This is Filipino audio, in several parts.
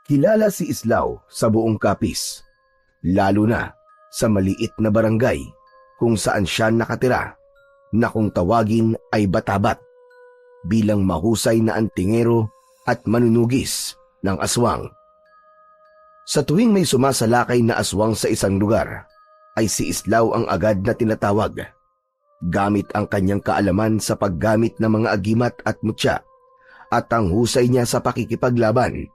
Kilala si Islao sa buong Capiz, lalo na sa maliit na barangay kung saan siya nakatira, na kung tawagin ay Batabat, bilang mahusay na antingero at manunugis ng aswang. Sa tuwing may sumasalakay na aswang sa isang lugar, ay si Islao ang agad na tinatawag. Gamit ang kanyang kaalaman sa paggamit ng mga agimat at mutya at ang husay niya sa pakikipaglaban,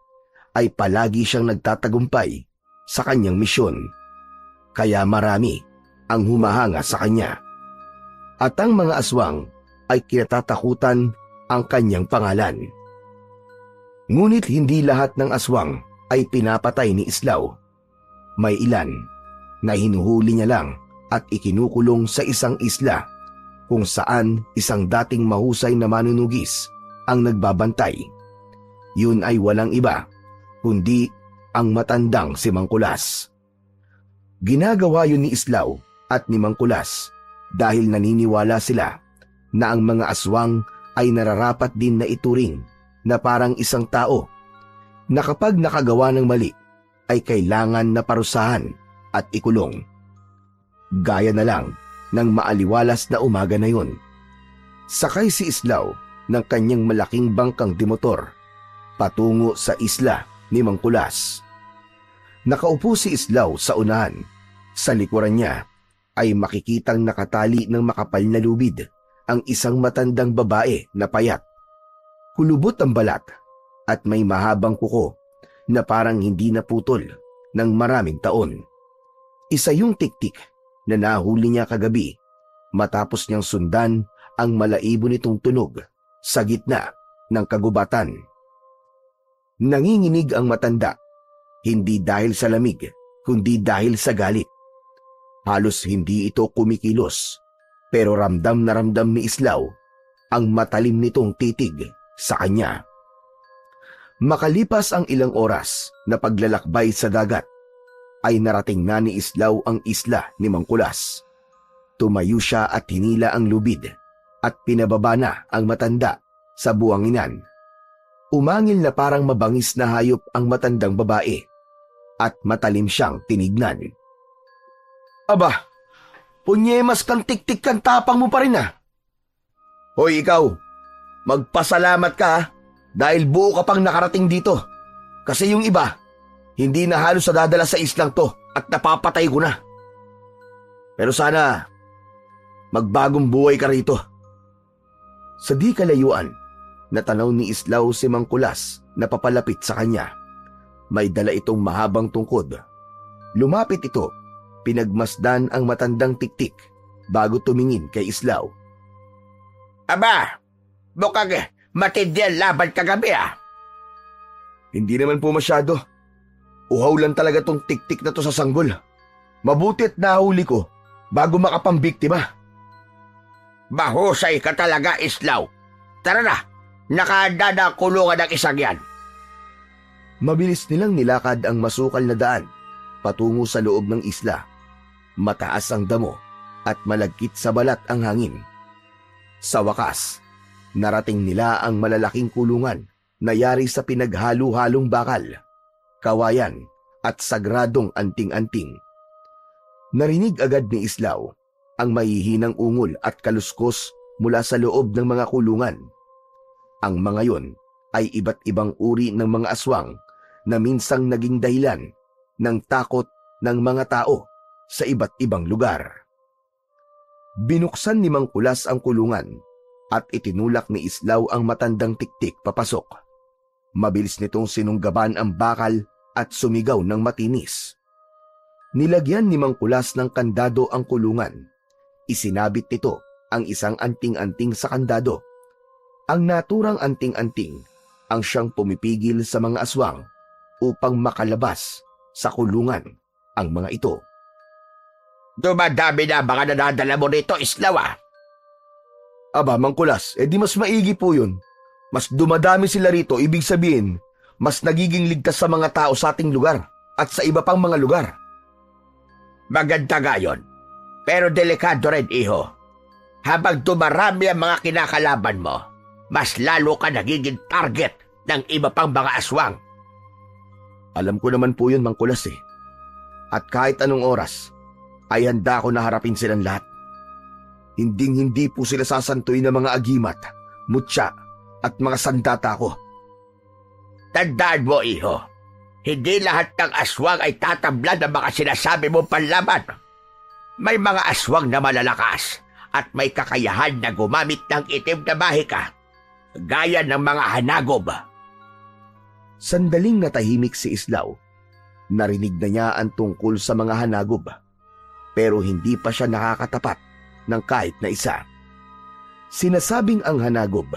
ay palagi siyang nagtatagumpay sa kanyang misyon. Kaya marami ang humahanga sa kanya. At ang mga aswang ay kinatatakutan ang kanyang pangalan. Ngunit hindi lahat ng aswang ay pinapatay ni Islao. May ilan na hinuhuli niya lang at ikinukulong sa isang isla kung saan isang dating mahusay na manunugis ang nagbabantay. Yun ay walang iba kundi ang matandang si Mangkulas. Ginagawa yun ni Islao at ni Mangkulas dahil naniniwala sila na ang mga aswang ay nararapat din na ituring na parang isang tao na kapag nakagawa ng mali ay kailangan na parusahan at ikulong. Gaya na lang ng maaliwalas na umaga na yun. Sakay si Islao ng kanyang malaking bangkang dimotor patungo sa isla ni Mangkulas. Nakaupo si Islao sa unahan. Sa likuran niya ay makikitang nakatali ng makapal na lubid ang isang matandang babae na payat. Kulubot ang balat at may mahabang kuko na parang hindi naputol ng maraming taon. Isa yung tiktik na nahuli niya kagabi matapos niyang sundan ang malaibo nitong tunog sa gitna ng kagubatan. Nanginginig ang matanda, hindi dahil sa lamig, kundi dahil sa galit. Halos hindi ito kumikilos, pero ramdam na ramdam ni Islao ang matalim nitong titig sa kanya. Makalipas ang ilang oras na paglalakbay sa dagat, ay narating na ni Islao ang isla ni Mangkulas. Tumayo siya at hinila ang lubid at pinababa na ang matanda sa buwanginan. Umangil na parang mabangis na hayop ang matandang babae at matalim siyang tinignan. Aba, punyemas kang tiktik kang tapang mo pa rin ah. Hoy ikaw, magpasalamat ka dahil buo ka pang nakarating dito. Kasi yung iba, hindi na halos nadadala sa islang to at napapatay ko na. Pero sana, magbagong buhay ka rito. Sa di kalayuan, natanaw ni Islao si Mangkulas na papalapit sa kanya. May dala itong mahabang tungkod. Lumapit ito, pinagmasdan ang matandang tiktik bago tumingin kay Islao. Aba, mukhang matindi ang laban kagabi ah. Hindi naman po masyado. Uhaw lang talaga tong tiktik na to sa sanggol. Mabuti't nahuli ko bago makapambiktima. Mahusay ka talaga, Islao. Tara na, nakahanda na ang kulungan ng isang yan. Mabilis nilang nilakad ang masukal na daan patungo sa loob ng isla. Mataas ang damo at malagkit sa balat ang hangin. Sa wakas, narating nila ang malalaking kulungan na yari sa pinaghalo-halong bakal, kawayan at sagradong anting-anting. Narinig agad ni Islao ang mahihinang ungol at kaluskos mula sa loob ng mga kulungan. Ang mga yon ay iba't ibang uri ng mga aswang na minsang naging dahilan ng takot ng mga tao sa iba't ibang lugar. Binuksan ni Mangkulas ang kulungan at itinulak ni Islao ang matandang tiktik papasok. Mabilis nitong sinunggaban ang bakal at sumigaw ng matinis. Nilagyan ni Mangkulas ng kandado ang kulungan. Isinabit nito ang isang anting-anting sa kandado. Ang naturang anting-anting ang siyang pumipigil sa mga aswang upang makalabas sa kulungan ang mga ito. Dumadami na mga nanadala mo rito, Islao ah. Aba, Mangkulas, di mas maigi po yun. Mas dumadami sila rito, ibig sabihin, mas nagiging ligtas sa mga tao sa ating lugar at sa iba pang mga lugar. Maganda nga yun, pero delikado rin, iho. Habang dumarami ang mga kinakalaban mo, mas lalo ka nagiging target ng iba pang mga aswang. Alam ko naman po yun, Mang Kulas eh. At kahit anong oras, ay handa ko na harapin silang lahat. Hinding-hindi po sila sasantuin ng mga agimat, mutya, at mga sandata ko. Tandaan mo, iho, hindi lahat ng aswang ay tatablan ng mga sinasabi mong panlaban. May mga aswang na malalakas at may kakayahan na gumamit ng itim na mahika, gaya ng mga hanagob. Sandaling natahimik si Islaw. Narinig na niya ang tungkol sa mga hanagob, pero hindi pa siya nakakatapat ng kahit na isa. Sinasabing ang hanagob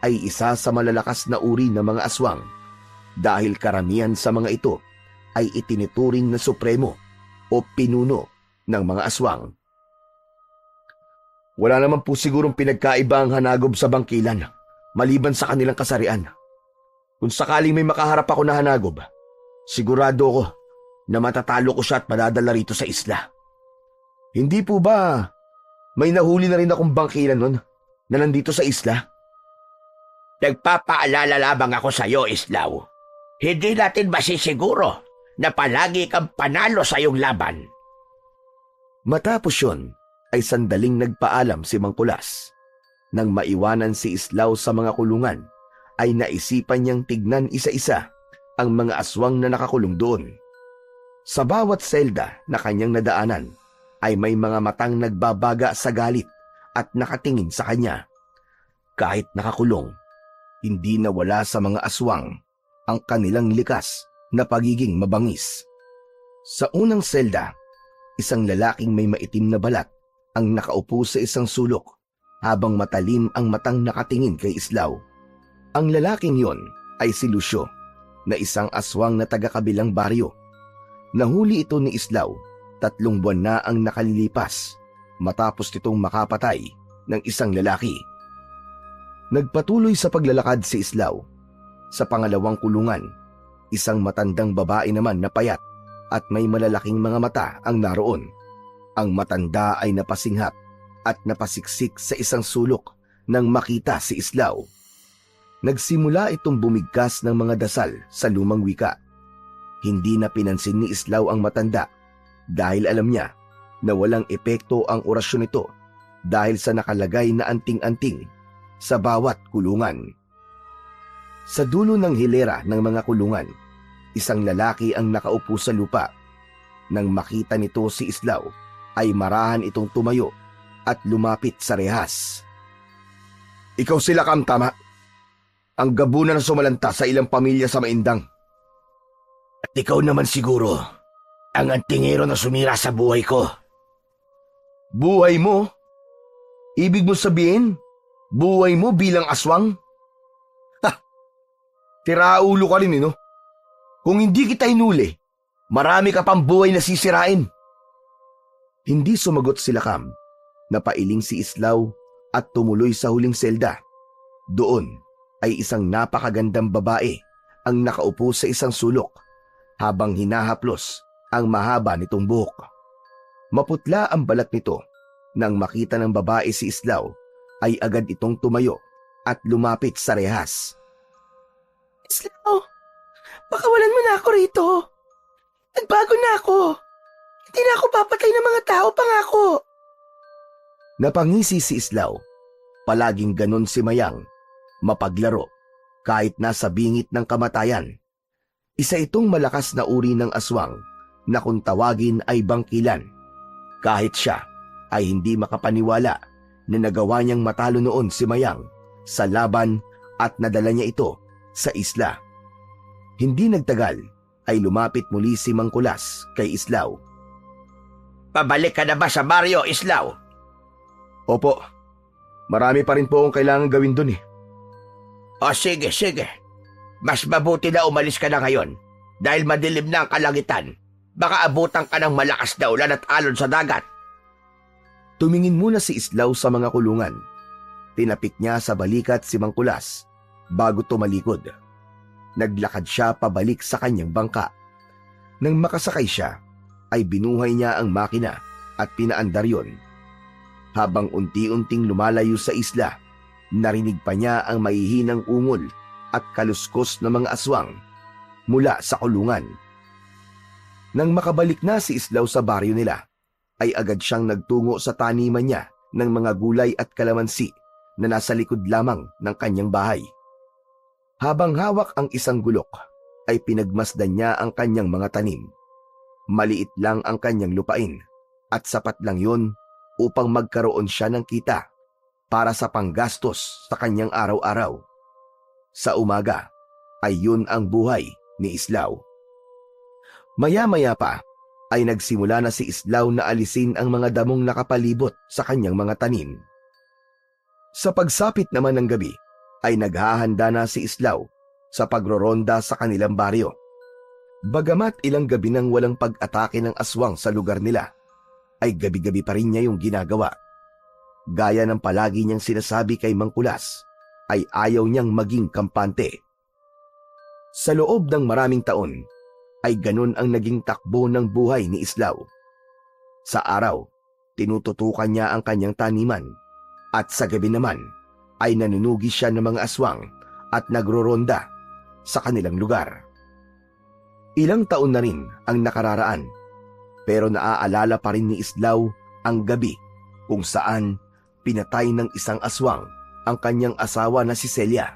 ay isa sa malalakas na uri ng mga aswang dahil karamihan sa mga ito ay itinuturing na supremo o pinuno ng mga aswang. Wala naman po sigurong pinagkaiba ang hanagob sa bangkilan maliban sa kanilang kasarian. Kung sakaling may makaharap ako na hanagob, sigurado ko na matatalo ko siya at madadala rito sa isla. Hindi po ba may nahuli na rin akong bangkilan nun na nandito sa isla? Nagpapaalala lamang ako sa iyo, Islaw. Hindi natin masisiguro na palagi kang panalo sa iyong laban. Matapos yun, ay sandaling nagpaalam si Mang Kulas. Nang maiwanan si Islaw sa mga kulungan, ay naisipan niyang tignan isa-isa ang mga aswang na nakakulong doon. Sa bawat selda na kanyang nadaanan, ay may mga matang nagbabaga sa galit at nakatingin sa kanya. Kahit nakakulong, hindi nawala sa mga aswang ang kanilang likas na pagiging mabangis. Sa unang selda, isang lalaking may maitim na balat ang nakaupo sa isang sulok habang matalim ang matang nakatingin kay Islaw. Ang lalaking yon ay si Lucio, na isang aswang na taga-kabilang baryo. Nahuli ito ni Islaw 3 buwan na ang nakalilipas matapos nitong makapatay ng isang lalaki. Nagpatuloy sa paglalakad si Islaw. Sa pangalawang kulungan, isang matandang babae naman na payat at may malalaking mga mata ang naroon. Ang matanda ay napasinghap at napasiksik sa isang sulok nang makita si Islaw. Nagsimula itong bumigkas ng mga dasal sa lumang wika. Hindi na pinansin ni Islaw ang matanda dahil alam niya na walang epekto ang orasyon nito dahil sa nakalagay na anting-anting sa bawat kulungan. Sa dulo ng hilera ng mga kulungan, isang lalaki ang nakaupo sa lupa. Nang makita nito si Islaw, ay marahan itong tumayo at lumapit sa rehas. Ikaw sila, Kam, tama? Ang gabunan na sumalanta sa ilang pamilya sa Maindang. At ikaw naman siguro, ang antingero na sumira sa buhay ko. Buhay mo? Ibig mo sabihin, buhay mo bilang aswang? Ha! Tiraulo ka rin, no? Kung hindi kita inuli, marami ka pang buhay na sisirain. Hindi sumagot sila, Kam. Napailing si Islaw at tumuloy sa huling selda. Doon ay isang napakagandang babae ang nakaupo sa isang sulok habang hinahaplos ang mahaba nitong buhok. Maputla ang balat nito. Nang makita ng babae si Islaw, ay agad itong tumayo at lumapit sa rehas. Islaw, pakawalan mo na ako rito. Nagbago na ako. Hindi na ako papatay ng mga tao, pangako. Napangisi si Islaw. Palaging ganon si Mayang. Mapaglaro, kahit nasa bingit ng kamatayan. Isa itong malakas na uri ng aswang na kung tawagin ay bangkilan. Kahit siya ay hindi makapaniwala na nagawa niyang matalo noon si Mayang sa laban at nadala niya ito sa isla. Hindi nagtagal ay lumapit muli si Mang Kulas kay Islaw. Pabalik ka na ba sa baryo, Islaw? Opo, marami pa rin po akong kailangan gawin dun eh. O sige. Mas mabuti na umalis ka na ngayon dahil madilim na ang kalangitan. Baka abutan ka ng malakas na ulan at alon sa dagat. Tumingin muna si Islaw sa mga kulungan. Tinapik niya sa balikat si Mang Kulas bago tumalikod. Naglakad siya pabalik sa kanyang bangka. Nang makasakay siya, ay binuhay niya ang makina at pinaandar yon. Habang unti-unting lumalayo sa isla, narinig pa niya ang mahihinang ungol at kaluskos ng mga aswang. mula sa kulungan. Nang makabalik na si Islaw sa baryo nila, ay agad siyang nagtungo sa taniman niya ng mga gulay at kalamansi na nasa likod lamang ng kanyang bahay. Habang hawak ang isang gulok, ay pinagmasdan niya ang kanyang mga tanim. Maliit lang ang kanyang lupain at sapat lang yun upang magkaroon siya ng kita para sa panggastos sa kanyang araw-araw. Sa umaga ay yun ang buhay ni Islaw. Maya-maya pa ay nagsimula na si Islaw na alisin ang mga damong nakapalibot sa kanyang mga tanim. Sa pagsapit naman ng gabi ay naghahanda na si Islaw sa pagroronda sa kanilang baryo. Bagamat ilang gabi nang walang pag-atake ng aswang sa lugar nila, ay gabi-gabi pa rin niya yung ginagawa. Gaya ng palagi niyang sinasabi kay Mang Kulas, ay ayaw niyang maging kampante. Sa loob ng maraming taon, ay ganun ang naging takbo ng buhay ni Islaw. Sa araw, tinututukan niya ang kanyang taniman, at sa gabi naman ay nanunugi siya ng mga aswang at nagroronda sa kanilang lugar. Ilang taon na rin ang nakararaan, pero naaalala pa rin ni Islaw ang gabi kung saan pinatay ng isang aswang ang kanyang asawa na si Celia.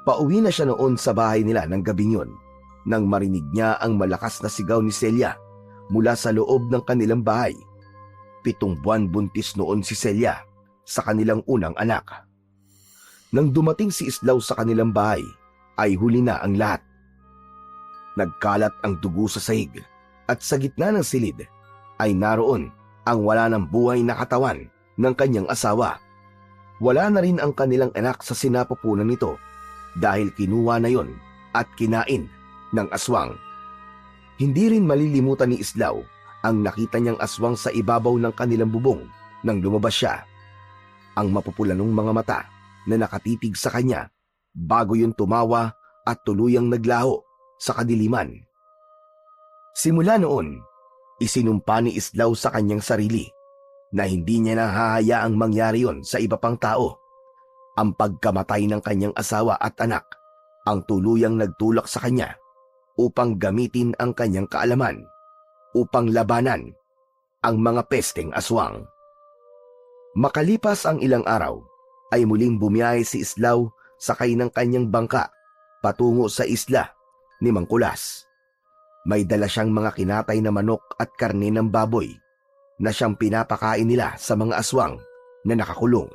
Pauwi na siya noon sa bahay nila ng gabing yun nang marinig niya ang malakas na sigaw ni Celia mula sa loob ng kanilang bahay. 7 buwan buntis noon si Celia sa kanilang unang anak. Nang dumating si Islaw sa kanilang bahay, ay huli na ang lahat. Nagkalat ang dugo sa sahig at sa gitna ng silid ay naroon ang wala ng buhay na katawan ng kanyang asawa. Wala na rin ang kanilang anak sa sinapupunan nito dahil kinuha na yon at kinain ng aswang. Hindi rin malilimutan ni Islaw ang nakita niyang aswang sa ibabaw ng kanilang bubong nang lumabas siya. Ang mapupulanong mga mata na nakatitig sa kanya bago yun tumawa at tuluyang naglaho sa kadiliman. Simula noon, isinumpa ni Islaw sa kanyang sarili na hindi niya nahahayaang mangyari yon sa iba pang tao. Ang pagkamatay ng kanyang asawa at anak ang tuluyang nagtulak sa kanya upang gamitin ang kanyang kaalaman upang labanan ang mga pesteng aswang. Makalipas ang ilang araw, ay muling bumiyahe si Islaw sakay ng kanyang bangka patungo sa isla ni Mang Kulas. May dala siyang mga kinatay na manok at karne ng baboy na siyang pinapakain nila sa mga aswang na nakakulong.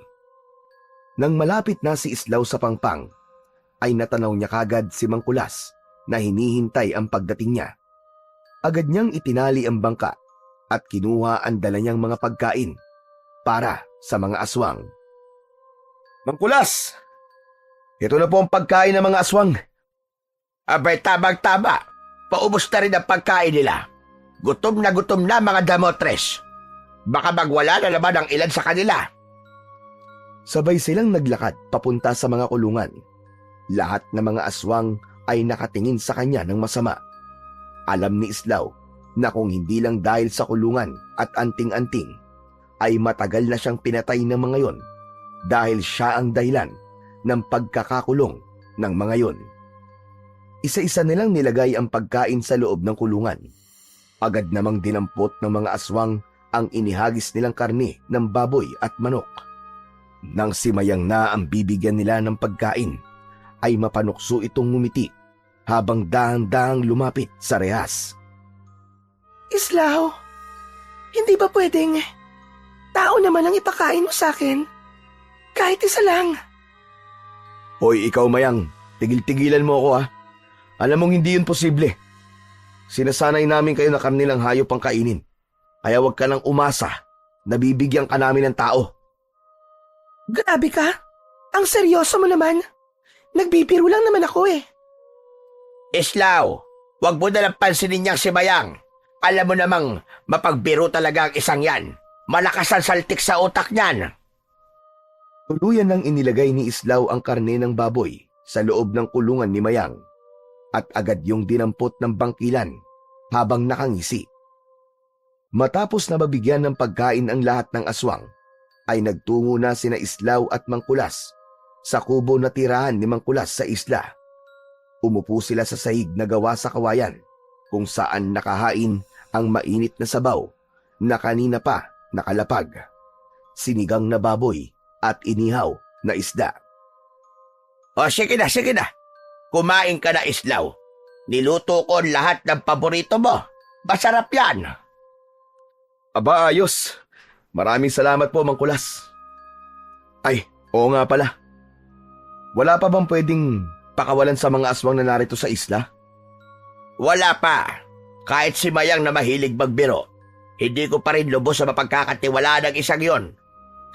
Nang malapit na si Islaw sa pangpang, ay natanaw niya kagad si Mang Kulas na hinihintay ang pagdating niya. Agad niyang itinali ang bangka at kinuha ang dala niyang mga pagkain para sa mga aswang. Mang Kulas, ito na po ang pagkain ng mga aswang. Abay, tabang-taba. Paubos na rin ang pagkain nila. Gutom na mga damotres. Baka magwala na naman ang ilan sa kanila. Sabay silang naglakad papunta sa mga kulungan. Lahat ng mga aswang ay nakatingin sa kanya ng masama. Alam ni Islaw na kung hindi lang dahil sa kulungan at anting-anting, ay matagal na siyang pinatay ng mga yon dahil siya ang dahilan ng pagkakakulong ng mga yon. Isa-isa nilang nilagay ang pagkain sa loob ng kulungan. Agad namang dinampot ng mga aswang ang inihagis nilang karne ng baboy at manok. Nang simayang na ang bibigyan nila ng pagkain, ay mapanukso itong ngumiti habang dahang-dahang lumapit sa rehas. Islaw, hindi ba pwedeng tao naman ang ipakain mo sa akin? Kahit isa lang. Hoy, ikaw Mayang, tigil-tigilan mo ako ha. Alam mong hindi yun posible. Sinasanay namin kayo na karnilang hayop ang kainin. Kaya huwag ka nang umasa na bibigyan ka namin ng tao. Grabe ka. Ang seryoso mo naman. Nagbibiro lang naman ako eh. Islaw, wag mo na lang pansinin niyang si Mayang. Alam mo namang mapagbiro talaga ang isang yan. Malakas ang saltik sa utak niyan. Tuluyan nang inilagay ni Islaw ang karne ng baboy sa loob ng kulungan ni Mayang at agad yung dinampot ng bangkilan habang nakangisi. Matapos na mabigyan ng pagkain ang lahat ng aswang, ay nagtungo na sina Islaw at Mang Kulas sa kubo na tirahan ni Mang Kulas sa isla Umupo sila sa sahig na gawa sa kawayan, kung saan nakahain ang mainit na sabaw na kanina pa nakalapag, sinigang na baboy at inihaw na isda. O sige na, sige na. Kumain ka na, Islaw. Niluto ko lahat ng paborito mo. Masarap yan. Aba, ayos. Maraming salamat po, Mang Kulas. Ay, oo nga pala. Wala pa bang pwedeng pakawalan sa mga aswang na narito sa isla? Wala pa. Kahit si Mayang na mahilig magbiro, hindi ko pa rin lubos sa mapagkakatiwalaan ng isang yon.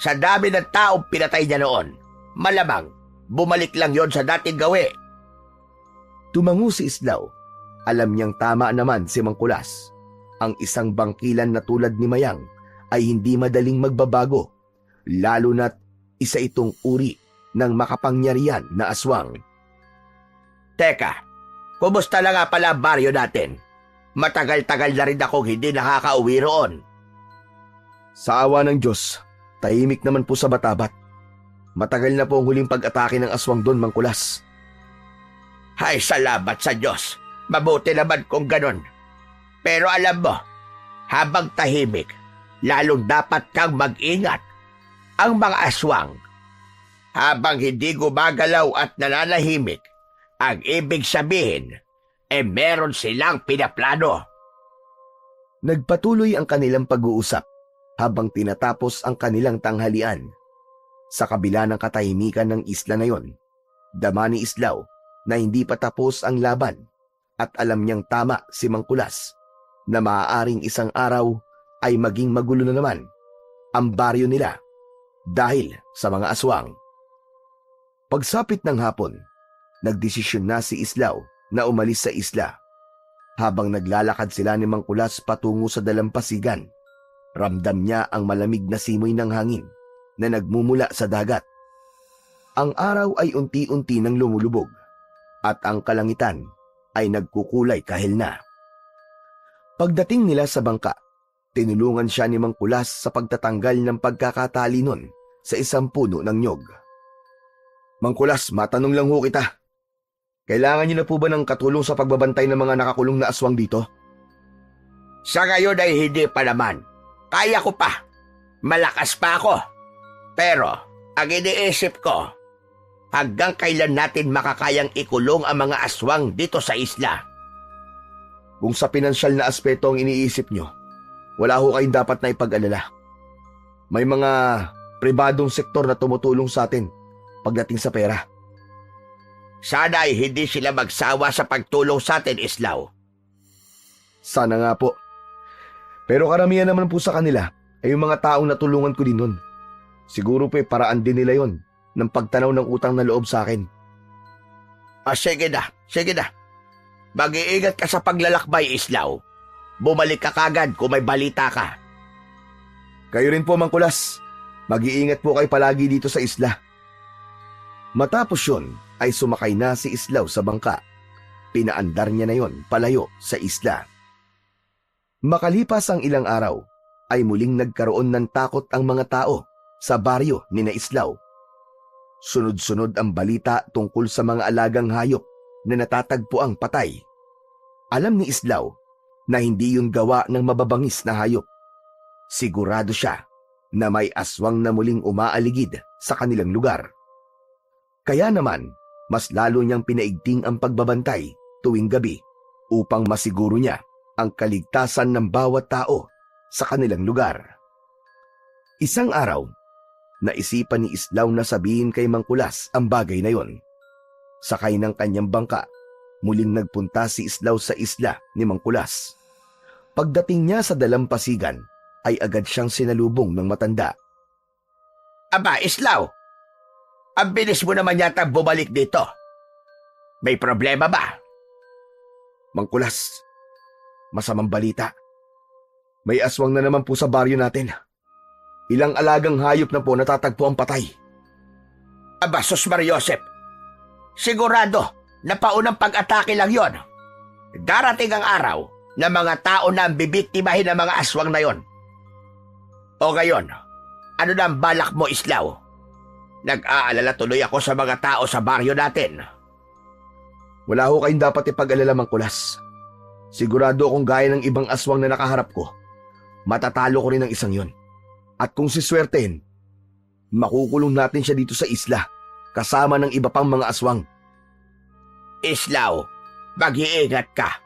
Sa dami ng taong pinatay niya noon, malamang bumalik lang yon sa dating gawi. Tumango si Islaw. Alam niyang tama naman si Mang Kulas. Ang isang bangkilan na tulad ni Mayang ay hindi madaling magbabago, lalo na't isa itong uri ng makapangyarihan na aswang. Teka, kumusta na nga pala ang baryo natin? Matagal-tagal na rin akong hindi nakakauwi roon. Sa awa ng Diyos, tahimik naman po sa Batabat. Matagal na po ang huling pag-atake ng aswang doon, Mang Kulas. Ay, salamat sa Diyos. Mabuti naman kung ganon. Pero alam mo, habang tahimik, lalong dapat kang mag-ingat. Ang mga aswang, habang hindi gumagalaw at nananahimik, ang ibig sabihin, meron silang pinaplano. Nagpatuloy ang kanilang pag-uusap habang tinatapos ang kanilang tanghalian. Sa kabila ng katahimikan ng isla na yon, dama ni Islaw na hindi pa tapos ang laban at alam niyang tama si Mang Kulas na maaaring isang araw ay maging magulo na naman ang baryo nila dahil sa mga aswang. Pagsapit ng hapon, nagdesisyon na si Islaw na umalis sa isla. Habang naglalakad sila ni Mang Kulas patungo sa dalampasigan, ramdam niya ang malamig na simoy ng hangin na nagmumula sa dagat. Ang araw ay unti-unti nang lumulubog at ang kalangitan ay nagkukulay kahil na. Pagdating nila sa bangka, tinulungan siya ni Mang Kulas sa pagtatanggal ng pagkakatali nun sa isang puno ng nyog. Mang Kulas, matanong lang ho kita. Kailangan niyo na po ba ng katulong sa pagbabantay ng mga nakakulong na aswang dito? Sa ngayon ay hindi pa naman. Kaya ko pa. Malakas pa ako. Pero, ang iniisip ko, hanggang kailan natin makakayang ikulong ang mga aswang dito sa isla? Kung sa pinansyal na aspeto ang iniisip nyo, wala ho kayong dapat na ipag-alala. May mga pribadong sektor na tumutulong sa atin pagdating sa pera. Sana ay hindi sila magsawa sa pagtulong sa atin, Islaw. Sana nga po. Pero karamihan naman po sa kanila ay yung mga taong natulungan ko din nun. Siguro po paraan din nila yon ng pagtanaw ng utang na loob sa akin. Sige na, sige na. Mag-iingat ka sa paglalakbay, Islaw. Bumalik ka kagad kung may balita ka. Kayo rin po, Mang Kulas. Mag-iingat po kayo palagi dito sa isla. Matapos yun, ay sumakay na si Islaw sa bangka. Pinaandar niya na yon palayo sa isla. Makalipas ang ilang araw, ay muling nagkaroon ng takot ang mga tao sa baryo ni na Islaw. Sunod-sunod ang balita tungkol sa mga alagang hayop na natatagpuang patay. Alam ni Islaw na hindi yun gawa ng mababangis na hayop. Sigurado siya na may aswang na muling umaaligid sa kanilang lugar. Kaya naman, mas lalo niyang pinaigting ang pagbabantay tuwing gabi upang masiguro niya ang kaligtasan ng bawat tao sa kanilang lugar. Isang araw, naisipan ni Islaw na sabihin kay Mang Kulas ang bagay na yon. Sakay ng kanyang bangka, muling nagpunta si Islaw sa isla ni Mang Kulas. Pagdating niya sa dalampasigan, ay agad siyang sinalubong ng matanda. Aba, Islaw! Ang bilis mo naman yata bumalik dito. May problema ba? Mang Kulas, masamang balita. May aswang na naman po sa baryo natin. Ilang alagang hayop na po natatagpo ang patay. Aba, Sus Mariosep. Sigurado na paunang pag-atake lang yon. Darating ang araw na mga tao na ang bibiktimahin ng mga aswang na yon. O ngayon, ano na ang balak mo, Islaw? Nag-aalala tuloy ako sa mga tao sa baryo natin. Wala ho kayong dapat ipag-alala, Mang Kulas. Sigurado akong gaya ng ibang aswang na nakaharap ko, matatalo ko rin ang isang yon. At kung siswertein, makukulong natin siya dito sa isla, kasama ng iba pang mga aswang. Islaw, mag-iingat ka.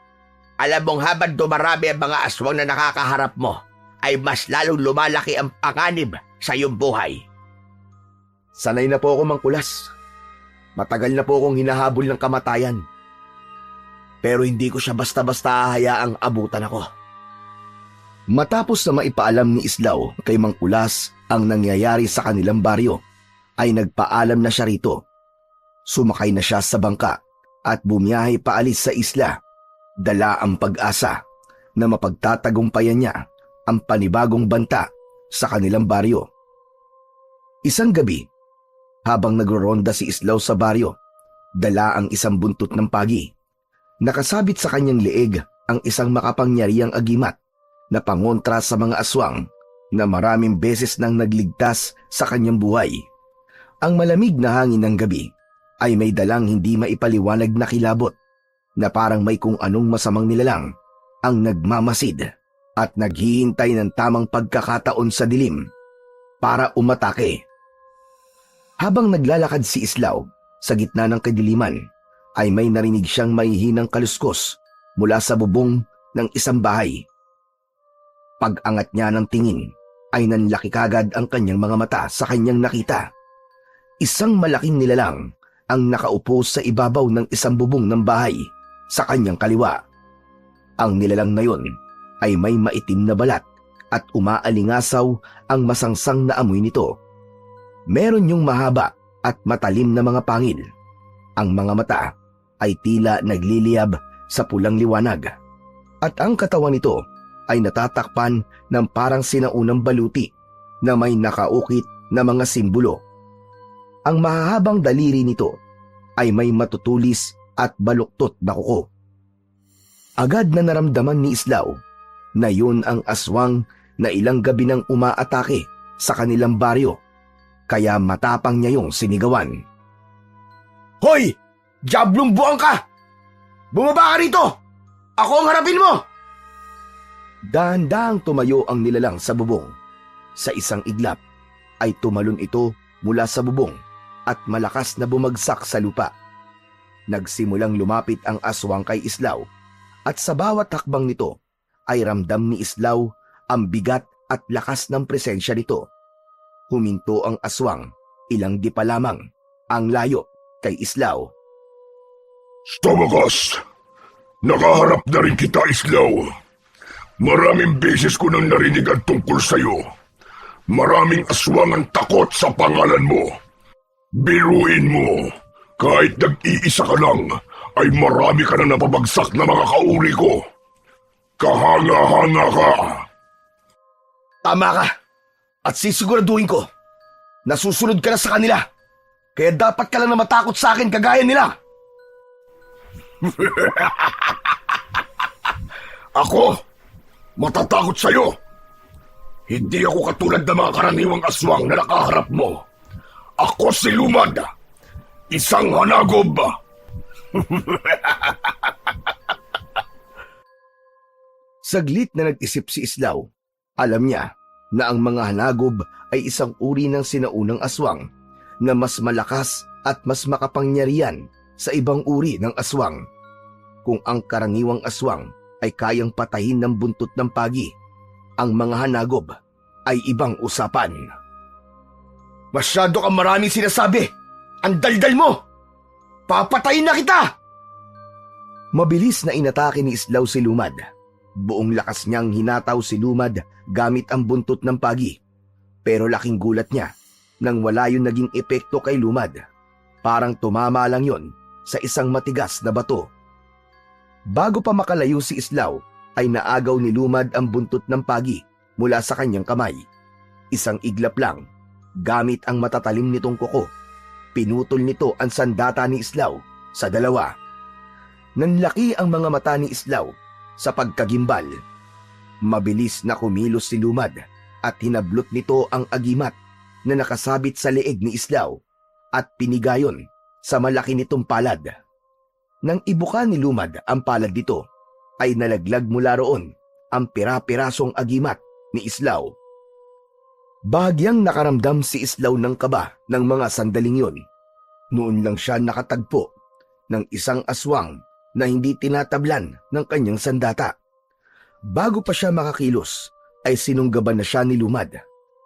Alam mong habang dumarami ang mga aswang na nakakaharap mo, ay mas lalong lumalaki ang panganib sa iyong buhay. Sanay na po ako, Mang Kulas. Matagal na po akong hinahabol ng kamatayan. Pero hindi ko siya basta-basta hayaang abutan ako. Matapos na maipaalam ni Islaw kay Mang Kulas ang nangyayari sa kanilang baryo, ay nagpaalam na siya rito. Sumakay na siya sa bangka at bumiyahe paalis sa isla, dala ang pag-asa na mapagtatagumpayan niya ang panibagong banta sa kanilang baryo. Isang gabi, habang nagroronda si Islaw sa baryo, dala ang isang buntot ng pagi. Nakasabit sa kanyang leeg ang isang makapangyarihang agimat na pangontra sa mga aswang na maraming beses nang nagligtas sa kanyang buhay. Ang malamig na hangin ng gabi ay may dalang hindi maipaliwanag na kilabot na parang may kung anong masamang nilalang ang nagmamasid at naghihintay ng tamang pagkakataon sa dilim para umatake. Habang naglalakad si Islaw sa gitna ng kadiliman, ay may narinig siyang mahihinang kaluskos mula sa bubong ng isang bahay. Pag-angat niya ng tingin, ay nanlaki kagad ang kanyang mga mata sa kanyang nakita. Isang malaking nilalang ang nakaupo sa ibabaw ng isang bubong ng bahay sa kanyang kaliwa. Ang nilalang na yon ay may maitim na balat at umaalingasaw ang masangsang na amoy nito. Meron yung mahaba at matalim na mga pangil. Ang mga mata ay tila nagliliyab sa pulang liwanag. At ang katawan nito ay natatakpan ng parang sinaunang baluti na may nakaukit na mga simbolo. Ang mahahabang daliri nito ay may matutulis at baluktot na kuko. Agad na naramdaman ni Islaw na yun ang aswang na ilang gabi nang umaatake sa kanilang baryo, kaya matapang niya yung sinigawan. "Hoy! Diablong buwang ka! Bumaba ka rito! Ako ang harapin mo!" Dahan-dahang tumayo ang nilalang sa bubong. Sa isang iglap ay tumalon ito mula sa bubong at malakas na bumagsak sa lupa. Nagsimulang lumapit ang aswang kay Islaw at sa bawat hakbang nito ay ramdam ni Islaw ang bigat at lakas ng presensya nito. Huminto ang aswang, ilang di pa lamang ang layo kay Islaw. Sa wakas, nakaharap na rin kita, Islaw. Maraming beses ko nang narinig ang tungkol sa'yo. Maraming aswang ang takot sa pangalan mo. Biruin mo, kahit nag-iisa ka lang, ay marami ka na napabagsak na mga kauri ko. Kahanga-hanga ka. Tama ka, at sisiguraduhin ko, nasusunod ka na sa kanila, kaya dapat ka lang na matakot sa akin kagaya nila. Ako, matatakot sa'yo. Hindi ako katulad ng mga karaniwang aswang na nakaharap mo. Ako si Lumad, isang hanagob. Saglit na nag-isip si Islaw. Alam niya na ang mga hanagob ay isang uri ng sinaunang aswang na mas malakas at mas makapangyarihan sa ibang uri ng aswang. Kung ang karaniwang aswang ay kayang patayin ng buntot ng pagi, ang mga hanagob ay ibang usapan. Masyado kang maraming sinasabi! Ang daldal mo! Papatayin na kita! Mabilis na inatake ni Islaw si Lumad. Buong lakas niyang hinataw si Lumad gamit ang buntot ng pagi. Pero laking gulat niya nang wala yun naging epekto kay Lumad. Parang tumama lang yun sa isang matigas na bato. Bago pa makalayo si Islaw, ay naagaw ni Lumad ang buntot ng pagi mula sa kanyang kamay. Isang iglap lang, gamit ang matatalim nitong kuko, pinutol nito ang sandata ni Islaw sa dalawa. Nanlaki ang mga mata ni Islaw sa pagkagimbal. Mabilis na kumilos si Lumad at hinablot nito ang agimat na nakasabit sa leeg ni Islaw at pinigayon sa malaki nitong palad. Nang ibuka ni Lumad ang palad nito, ay nalaglag mula roon ang pira-pirasong agimat ni Islaw. Bahagyang nakaramdam si Islaw ng kaba ng mga sandaling yun. Noon lang siya nakatagpo ng isang aswang na hindi tinatablan ng kanyang sandata. Bago pa siya makakilos, ay sinunggaban na siya ni Lumad.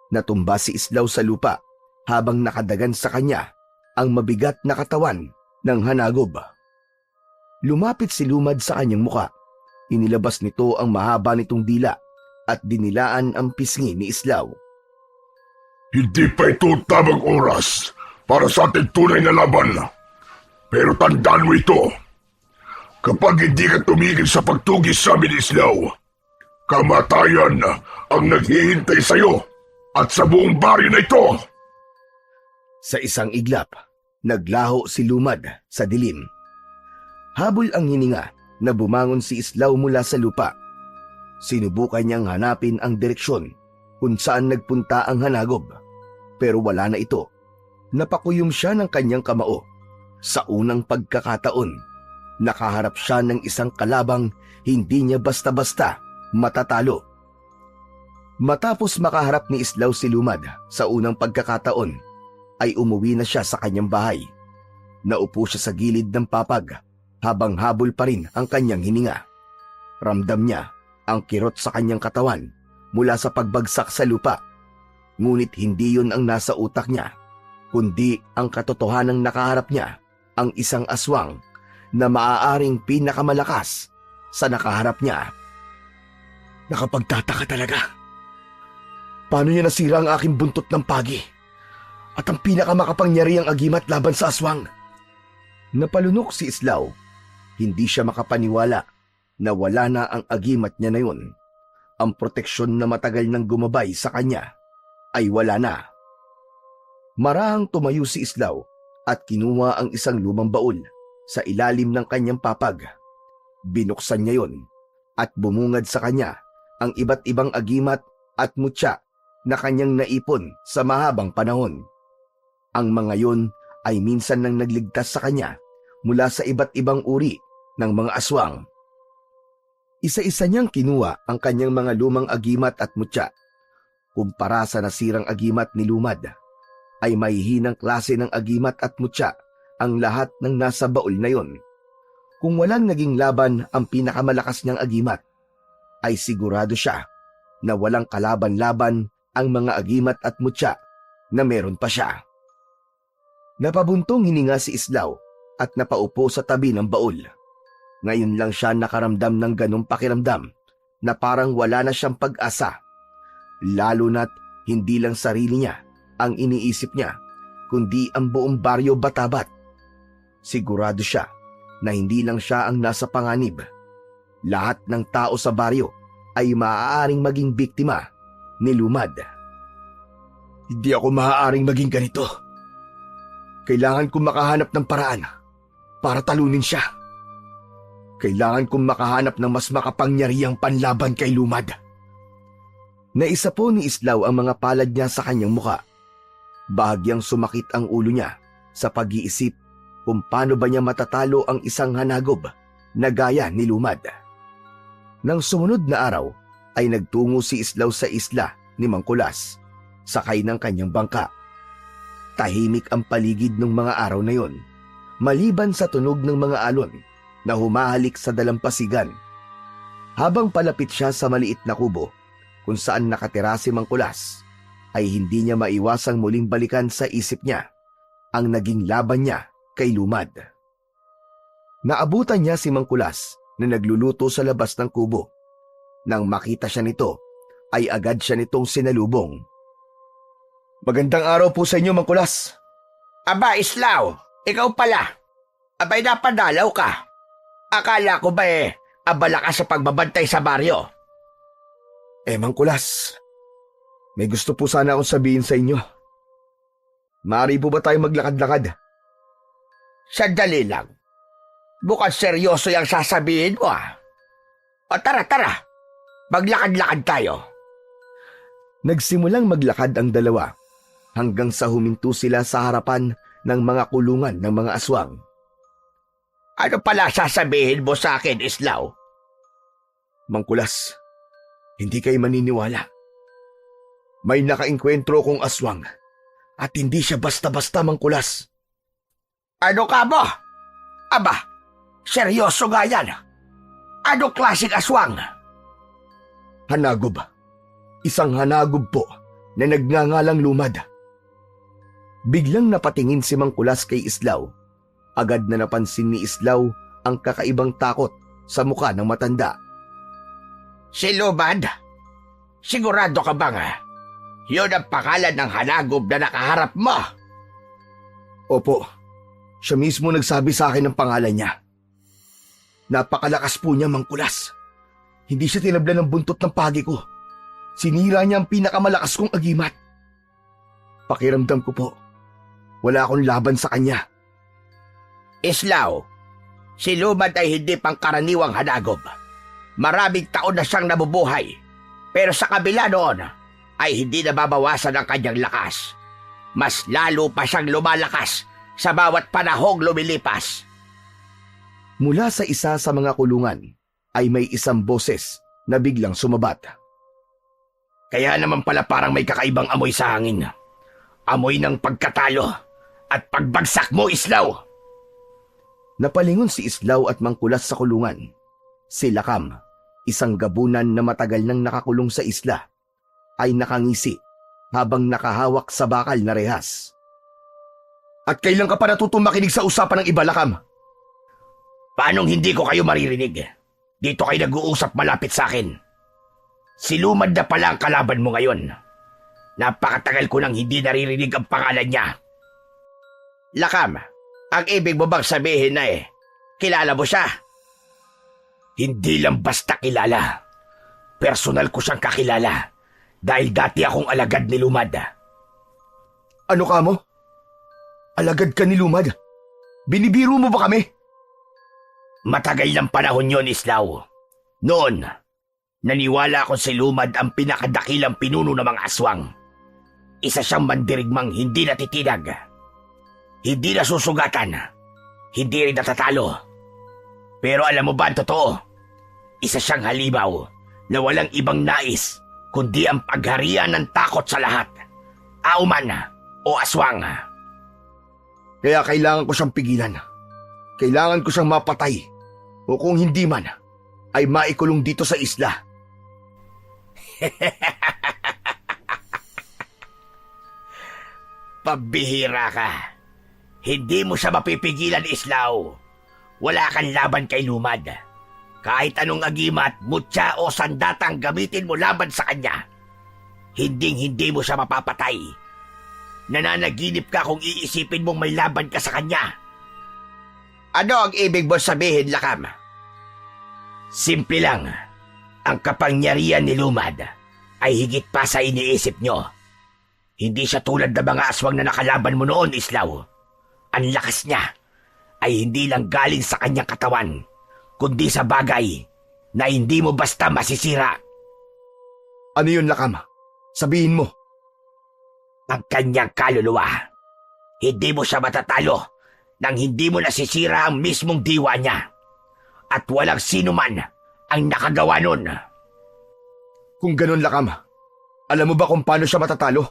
Natumba si Islaw sa lupa habang nakadagan sa kanya ang mabigat na katawan ng hanagob. Lumapit si Lumad sa kanyang muka. Inilabas nito ang mahaba nitong dila at dinilaan ang pisngi ni Islaw. Hindi pa ito tamang oras para sa ating tunay na laban. Pero tandaan mo ito. Kapag hindi ka tumigil sa pagtugis sa amin, Islaw, kamatayan ang naghihintay sa iyo at sa buong baryo na ito. Sa isang iglap, naglaho si Lumad sa dilim. Habol ang hininga na bumangon si Islaw mula sa lupa. Sinubukan niyang hanapin ang direksyon kung saan nagpunta ang hanagob, pero wala na ito. Napakuyom siya ng kanyang kamao. Sa unang pagkakataon, nakaharap siya ng isang kalabang hindi niya basta-basta matatalo. Matapos makaharap ni Islaw si Lumad sa unang pagkakataon, ay umuwi na siya sa kanyang bahay. Naupo siya sa gilid ng papag habang habol pa rin ang kanyang hininga. Ramdam niya ang kirot sa kanyang katawan mula sa pagbagsak sa lupa. Ngunit hindi yun ang nasa utak niya, kundi ang katotohanang nakaharap niya, ang isang aswang na maaaring pinakamalakas sa nakaharap niya. Nakapagtataka talaga. Paano niya nasira ang aking buntot ng pagi at ang pinakamakapangyarihang agimat laban sa aswang? Napalunok si Islaw. Hindi siya makapaniwala na wala na ang agimat niya na yun. Ang proteksyon na matagal nang gumabay sa kanya ay wala na. Marahang tumayo si Islaw at kinuha ang isang lumang baul sa ilalim ng kanyang papag. Binuksan niya yon at bumungad sa kanya ang iba't ibang agimat at mutya na kanyang naipon sa mahabang panahon. Ang mga yon ay minsan nang nagligtas sa kanya mula sa iba't ibang uri ng mga aswang. Isa-isa niyang kinuha ang kanyang mga lumang agimat at mutya. Kumpara sa nasirang agimat ni Lumad, ay may hinang klase ng agimat at mutya ang lahat ng nasa baul na yon. Kung walang naging laban ang pinakamalakas niyang agimat, ay sigurado siya na walang kalaban-laban ang mga agimat at mutya na meron pa siya. Napabuntong hininga si Islaw at napaupo sa tabi ng baul. Ngayon lang siya nakaramdam ng ganong pakiramdam na parang wala na siyang pag-asa. Lalo na't hindi lang sarili niya ang iniisip niya, kundi ang buong baryo Batabat. Sigurado siya na hindi lang siya ang nasa panganib. Lahat ng tao sa baryo ay maaaring maging biktima ni Lumad. Hindi ako maaaring maging ganito. Kailangan kong makahanap ng paraan para talunin siya. Kailangan kong makahanap ng mas makapangyarihang panlaban kay Lumad. Naisa po ni Islaw ang mga palad niya sa kanyang muka. Bahagyang sumakit ang ulo niya sa pag-iisip kung paano ba niya matatalo ang isang hanagob na gaya ni Lumad. Nang sumunod na araw ay nagtungo si Islaw sa isla ni Mangkulas, sakay ng kanyang bangka. Tahimik ang paligid ng mga araw na yon, maliban sa tunog ng mga alon na humahalik sa dalampasigan. Habang palapit siya sa maliit na kubo kung saan nakatira si Mangkulas, ay hindi niya maiwasang muling balikan sa isip niya ang naging laban niya kay Lumad. Naabutan niya si Mangkulas na nagluluto sa labas ng kubo. Nang makita siya nito, ay agad siya nitong sinalubong. "Magandang araw po sa inyo, Mangkulas." Aba, Islaw, ikaw pala. Abay, napadalaw ka. Akala ko ba abala ka sa pagbabantay sa baryo? Mangkulas, may gusto po sana akong sabihin sa inyo. Maaari po ba tayo maglakad-lakad? Sandali lang. Bukang seryoso yung sasabihin mo O tara, maglakad-lakad tayo. Nagsimulang maglakad ang dalawa hanggang sa huminto sila sa harapan ng mga kulungan ng mga aswang. Ano pala sasabihin mo sa akin, Islaw? Mangkulas, hindi kayo maniniwala. May nakaengkwentro kong aswang at hindi siya basta-basta, Mangkulas. Ano ka mo? Aba, seryoso nga yan. Anong klaseng aswang? Hanagob. Isang hanagob po na nagngangalang Lumad. Biglang napatingin si Mangkulas kay Islaw. Agad na napansin ni Islaw ang kakaibang takot sa mukha ng matanda. Si Lumad? Sigurado ka bang yun ang pangalan ng hanagob na nakaharap mo? Opo, siya mismo nagsabi sa akin ng pangalan niya. Napakalakas po niya, Mangkulas. Hindi siya tinablan ng buntot ng pagi ko. Sinira niya ang pinakamalakas kong agimat. Pakiramdam ko po, wala akong laban sa kanya. Islaw, si Lumad ay hindi pangkaraniwang hanagob. Maraming taon na siyang nabubuhay. Pero sa kabila noon, ay hindi nababawasan ang kanyang lakas. Mas lalo pa siyang lumalakas sa bawat panahong lumilipas. Mula sa isa sa mga kulungan ay may isang boses na biglang sumabat. Kaya naman pala parang may kakaibang amoy sa hangin. Amoy ng pagkatalo at pagbagsak mo, Islaw. Napalingon si Islaw at Mangkulas sa kulungan. Si Lakam, isang gabunan na matagal nang nakakulong sa isla, ay nakangisi habang nakahawak sa bakal na rehas. At kailan ka pa natutong makinig sa usapan ng iba, Lakam? Paanong hindi ko kayo maririnig? Dito kayo nag-uusap malapit sa akin. Si Lumad na pala ang kalaban mo ngayon. Napakatagal ko nang hindi naririnig ang pangalan niya. Lakam, ang ibig mo bang sabihin na kilala mo siya? Hindi lang basta kilala. Personal ko siyang kakilala dahil dati akong alagad ni Lumad. Ano ka mo? Alagad ka ni Lumad? Binibiro mo ba kami? Matagal ng panahon yon, Islaw. Noon, naniwala ako si Lumad ang pinakadakilang pinuno ng mga aswang. Isa siyang mandirigmang hindi natitinag. Hindi nasusugatan. Hindi rin natatalo. Pero alam mo ba ang totoo? Isa siyang halimaw na walang ibang nais kundi ang pagharian ng takot sa lahat. Auman o aswang. Kaya kailangan ko siyang pigilan. Kailangan ko siyang mapatay. O kung hindi man, ay maikulong dito sa isla. Pabihira ka. Hindi mo siya mapipigilan, Islaw. Wala kang laban kay Lumad. Kahit anong agimat, mutya o sandatang gamitin mo laban sa kanya, hinding-hindi mo siya mapapatay. Nananaginip ka kung iisipin mong may laban ka sa kanya. Ano ang ibig mo sabihin, Lakam? Simple lang. Ang kapangyarihan ni Lumad ay higit pa sa iniisip nyo. Hindi siya tulad ng mga aswang na nakalaban mo noon, Islaw. Ang lakas niya ay hindi lang galing sa kanyang katawan, kundi sa bagay na hindi mo basta masisira. Ano yun, Lakam? Sabihin mo. Ang kanyang kaluluwa. Hindi mo siya matatalo nang hindi mo nasisira ang mismong diwa niya. At walang sino man ang nakagawa nun. Kung ganun, Lakam, alam mo ba kung paano siya matatalo?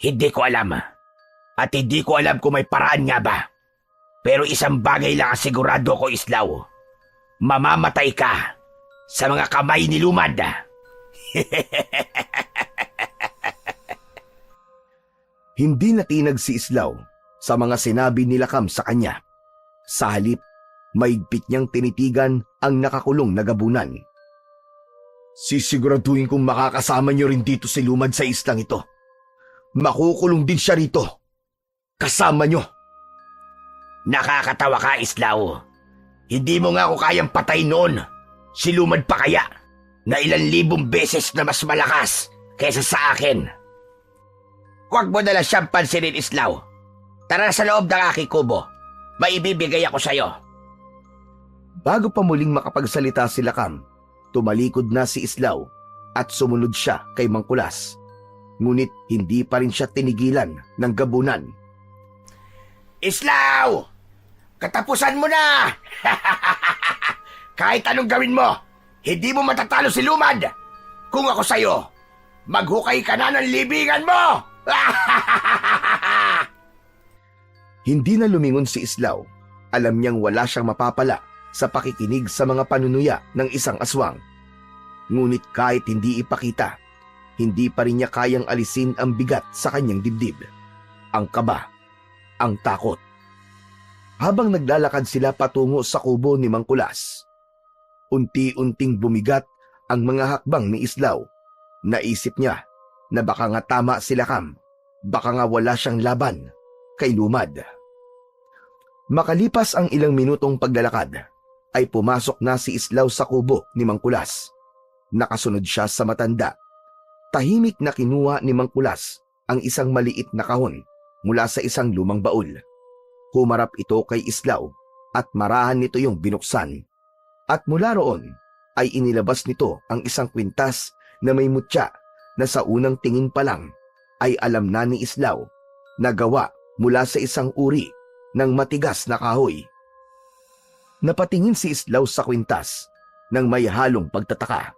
Hindi ko alam. At hindi ko alam kung may paraan nga ba. Pero isang bagay lang ang sigurado ko, Islaw. Mamamatay ka sa mga kamay ni Lumad. Hindi natinag si Islaw sa mga sinabi ni Lakam sa kanya. Sa halip, maigpit niyang tinitigan ang nakakulong na gabunan. Sisiguraduhin kong makakasama niyo rin dito si Lumad sa islang ito. Makukulong din siya rito. Kasama niyo. Nakakatawa ka, Islaw. Hindi mo nga ako kayang patay noon. Si Lumad pa kaya na ilang libong beses na mas malakas kaysa sa akin. Huwag mo nalang siyang pansinin, Islaw. Tara sa loob ng aking kubo. May ibibigay ako sa'yo. Bago pa muling makapagsalita si Lakam, tumalikod na si Islaw at sumunod siya kay Mangkulas. Ngunit hindi pa rin siya tinigilan ng gabunan. Islaw! Katapusan mo na! Kahit anong gawin mo, hindi mo matatalo si Lumad. Kung ako sa'yo, maghukay ka na ng libingan mo! Hindi na lumingon si Islaw. Alam niyang wala siyang mapapala sa pakikinig sa mga panunuya ng isang aswang. Ngunit kahit hindi ipakita, hindi pa rin niya kayang alisin ang bigat sa kanyang dibdib. Ang kaba, ang takot. Habang naglalakad sila patungo sa kubo ni Mang Kulas, unti-unting bumigat ang mga hakbang ni Islaw. Naisip niya na baka nga tama sila Kam, baka nga wala siyang laban kay Lumad. Makalipas ang ilang minutong paglalakad, ay pumasok na si Islaw sa kubo ni Mang Kulas. Nakasunod siya sa matanda. Tahimik na kinuha ni Mang Kulas ang isang maliit na kahon mula sa isang lumang baul. Humarap ito kay Islaw at marahan nito yung binuksan. At mula roon ay inilabas nito ang isang kwintas na may mutya na sa unang tingin pa lang ay alam na ni Islaw na gawa mula sa isang uri ng matigas na kahoy. Napatingin si Islaw sa kwintas nang may halong pagtataka.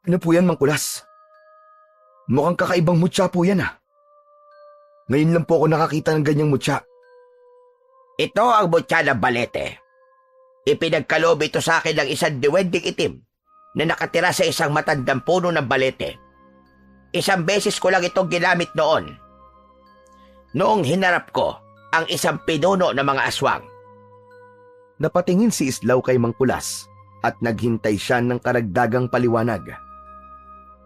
Ano po yan, Mang Kulas? Mukhang kakaibang mutya po yan ah. Ngayon lang po ako nakakita ng ganyang mutya. Ito ang mutya ng balete. Ipinagkaloob ito sa akin ng isang diwending itim na nakatira sa isang matandang puno ng balete. Isang beses ko lang itong ginamit noon. Noong hinarap ko ang isang pinuno ng mga aswang. Napatingin si Islaw kay Mang Kulas at naghintay siya ng karagdagang paliwanag.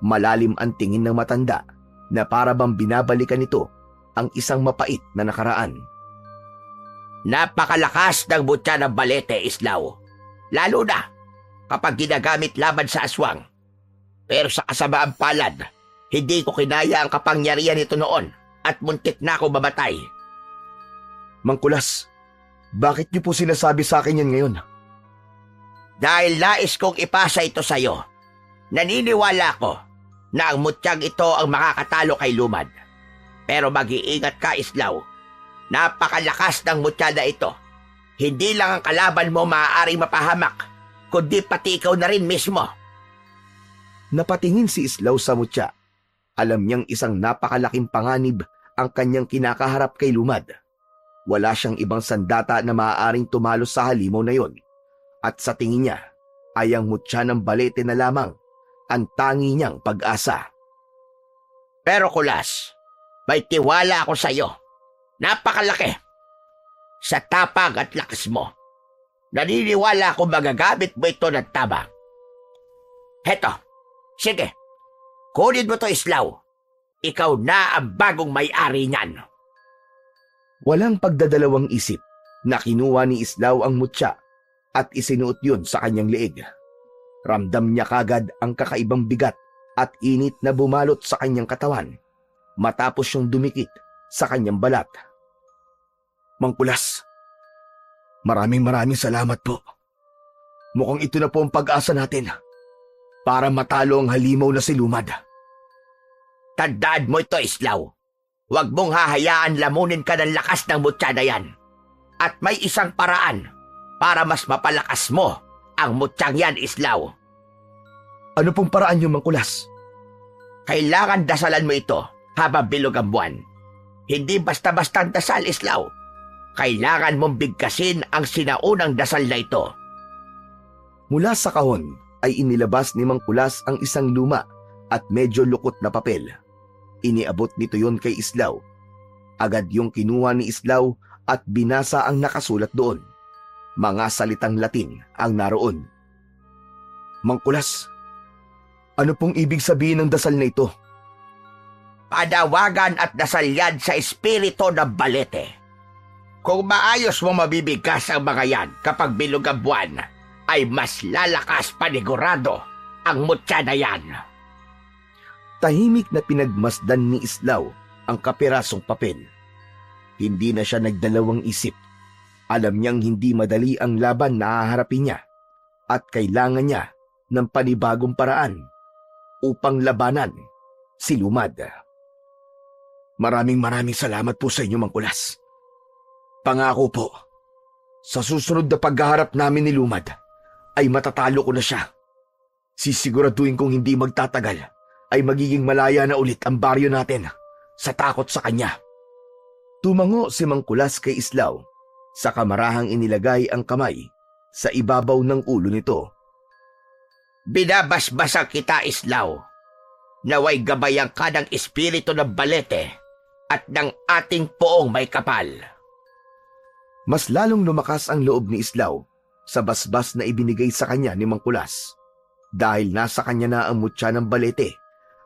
Malalim ang tingin ng matanda na para bang binabalikan nito ang isang mapait na nakaraan. Napakalakas ng mutya ng balete, Islaw. Lalo na kapag ginagamit laban sa aswang. Pero sa kasamaang palad, hindi ko kinaya ang kapangyarihan nito noon at muntik na ako mamatay. Mang Kulas, bakit niyo po sinasabi sa akin yan ngayon? Dahil nais kong ipasa ito sa'yo. Naniniwala ko na ang mutyang ito ang makakatalo kay Lumad. Pero mag-iingat ka, Islaw. Napakalakas ng mutya na ito. Hindi lang ang kalaban mo maaaring mapahamak, kundi pati ikaw na rin mismo. Napatingin si Islaw sa mutya. Alam niyang isang napakalaking panganib ang kanyang kinakaharap kay Lumad. Wala siyang ibang sandata na maaaring tumalo sa halimaw na yon. At sa tingin niya ay ang mutya ng balete na lamang ang tangi niyang pag-asa. Pero Kulas, may tiwala ako sa iyo. Napakalaki. Sa tapang at lakas mo. Naniniwala akong magagamit mo ito ng tama. Heto, sige. Kunin mo to, Islaw. Ikaw na ang bagong may-ari niyan. Walang pagdadalawang isip na kinuha ni Islaw ang mutya at isinuot yun sa kanyang leeg. Ramdam niya kagad ang kakaibang bigat at init na bumalot sa kanyang katawan matapos yung dumikit sa kanyang balat. Mang Kulas, maraming salamat po. Mukhang ito na po ang pag-asa natin para matalo ang halimaw na si Lumad. Tandaan mo ito, Islaw. Huwag mong hahayaan lamunin ka ng lakas ng mutya na yan. At may isang paraan para mas mapalakas mo ang mutyang yan, Islaw. Ano pong paraan niyo, Mang Kulas? Kailangan dasalan mo ito habang bilog ang buwan. Hindi basta-bastang dasal, Islaw. Kailangan mong bigkasin ang sinaunang dasal na ito. Mula sa kahon ay inilabas ni Mang Kulas ang isang luma at medyo lukot na papel. Iniabot nito yon kay Islaw. Agad yung kinuha ni Islaw at binasa ang nakasulat doon. Mga salitang Latin ang naroon. Mang Kulas, ano pong ibig sabihin ng dasal na ito? Panawagan at dasal yan sa espiritu ng balete. Kung maayos mo mabibigkas ang mga yan kapag bilog ang buwan, ay mas lalakas panigurado ang mutya na yan. Tahimik na pinagmasdan ni Islaw ang kapirasong papel. Hindi na siya nagdalawang isip. Alam niyang hindi madali ang laban na haharapin niya at kailangan niya ng panibagong paraan upang labanan si Lumad. Maraming salamat po sa inyo, Mang Kulas. Pangako po, Sa susunod na paghaharap namin ni Lumad, ay matatalo ko na siya. Sisiguraduhin kong hindi magtatagal ay magiging malaya na ulit ang baryo natin sa takot sa kanya. Tumango si Mang Kulas kay Islaw, sa kamarahang inilagay ang kamay sa ibabaw ng ulo nito. Binabasbasan kita, Islaw. Naway gabayan ka ng espiritu ng balete at ng ating poong may kapal. Mas lalong lumakas ang loob ni Islaw sa basbas na ibinigay sa kanya ni Mang Kulas. Dahil nasa kanya na ang mutya ng balete,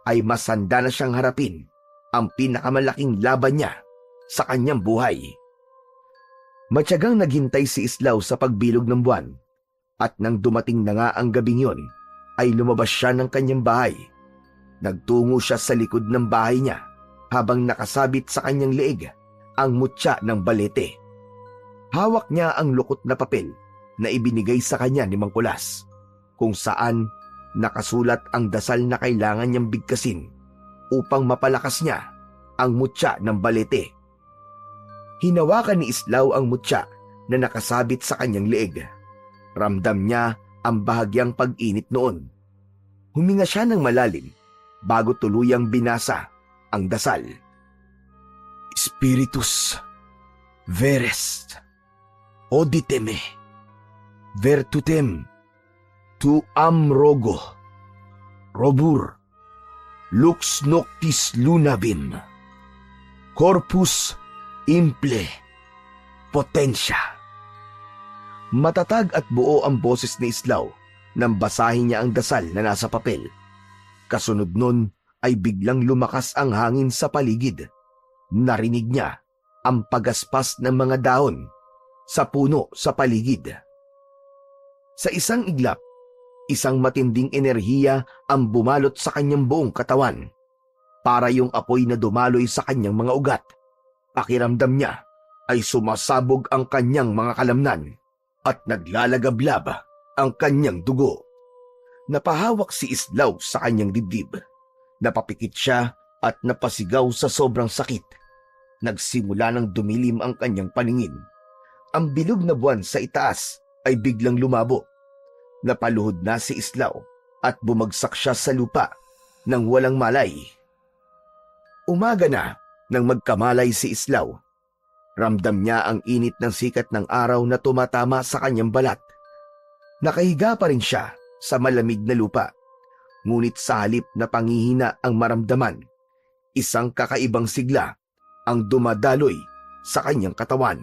ay mas handa na siyang harapin ang pinakamalaking laban niya sa kanyang buhay. Matyagang naghintay si Islaw sa pagbilog ng buwan, at nang dumating na nga ang gabing yon, ay lumabas siya ng kanyang bahay. Nagtungo siya sa likod ng bahay niya habang nakasabit sa kanyang leeg ang mutya ng balete. Hawak niya ang lukot na papel na ibinigay sa kanya ni Mang Kulas, kung saan nakasulat ang dasal na kailangan niyang bigkasin upang mapalakas niya ang mutya ng balete. Hinawakan ni Islaw ang mutya na nakasabit sa kanyang leeg. Ramdam niya ang bahagyang pag-init noon. Huminga siya ng malalim bago tuluyang binasa ang dasal. Spiritus veres oditeme virtutem tu amrogo robur lux noctis lunavim corpus imple potensya. Matatag at buo ang boses ni Islaw nang basahin niya ang dasal na nasa papel. Kasunod nun ay biglang lumakas ang hangin sa paligid. Narinig niya ang pagaspas ng mga dahon sa puno sa paligid. Sa isang iglap, isang matinding enerhiya ang bumalot sa kanyang buong katawan. Para yung apoy na dumaloy sa kanyang mga ugat. Pakiramdam niya ay sumasabog ang kanyang mga kalamnan at naglalagablab ang kanyang dugo. Napahawak si Islaw sa kanyang dibdib. Napapikit siya at napasigaw sa sobrang sakit. Nagsimula ng dumilim ang kanyang paningin. Ang bilog na buwan sa itaas ay biglang lumabo. Napaluhod na si Islaw at bumagsak siya sa lupa nang walang malay. Umaga na nang magkamalay si Islaw. Ramdam niya ang init ng sikat ng araw na tumatama sa kanyang balat. Nakahiga pa rin siya sa malamig na lupa. Ngunit sa halip na pangihina ang maramdaman, isang kakaibang sigla ang dumadaloy sa kanyang katawan.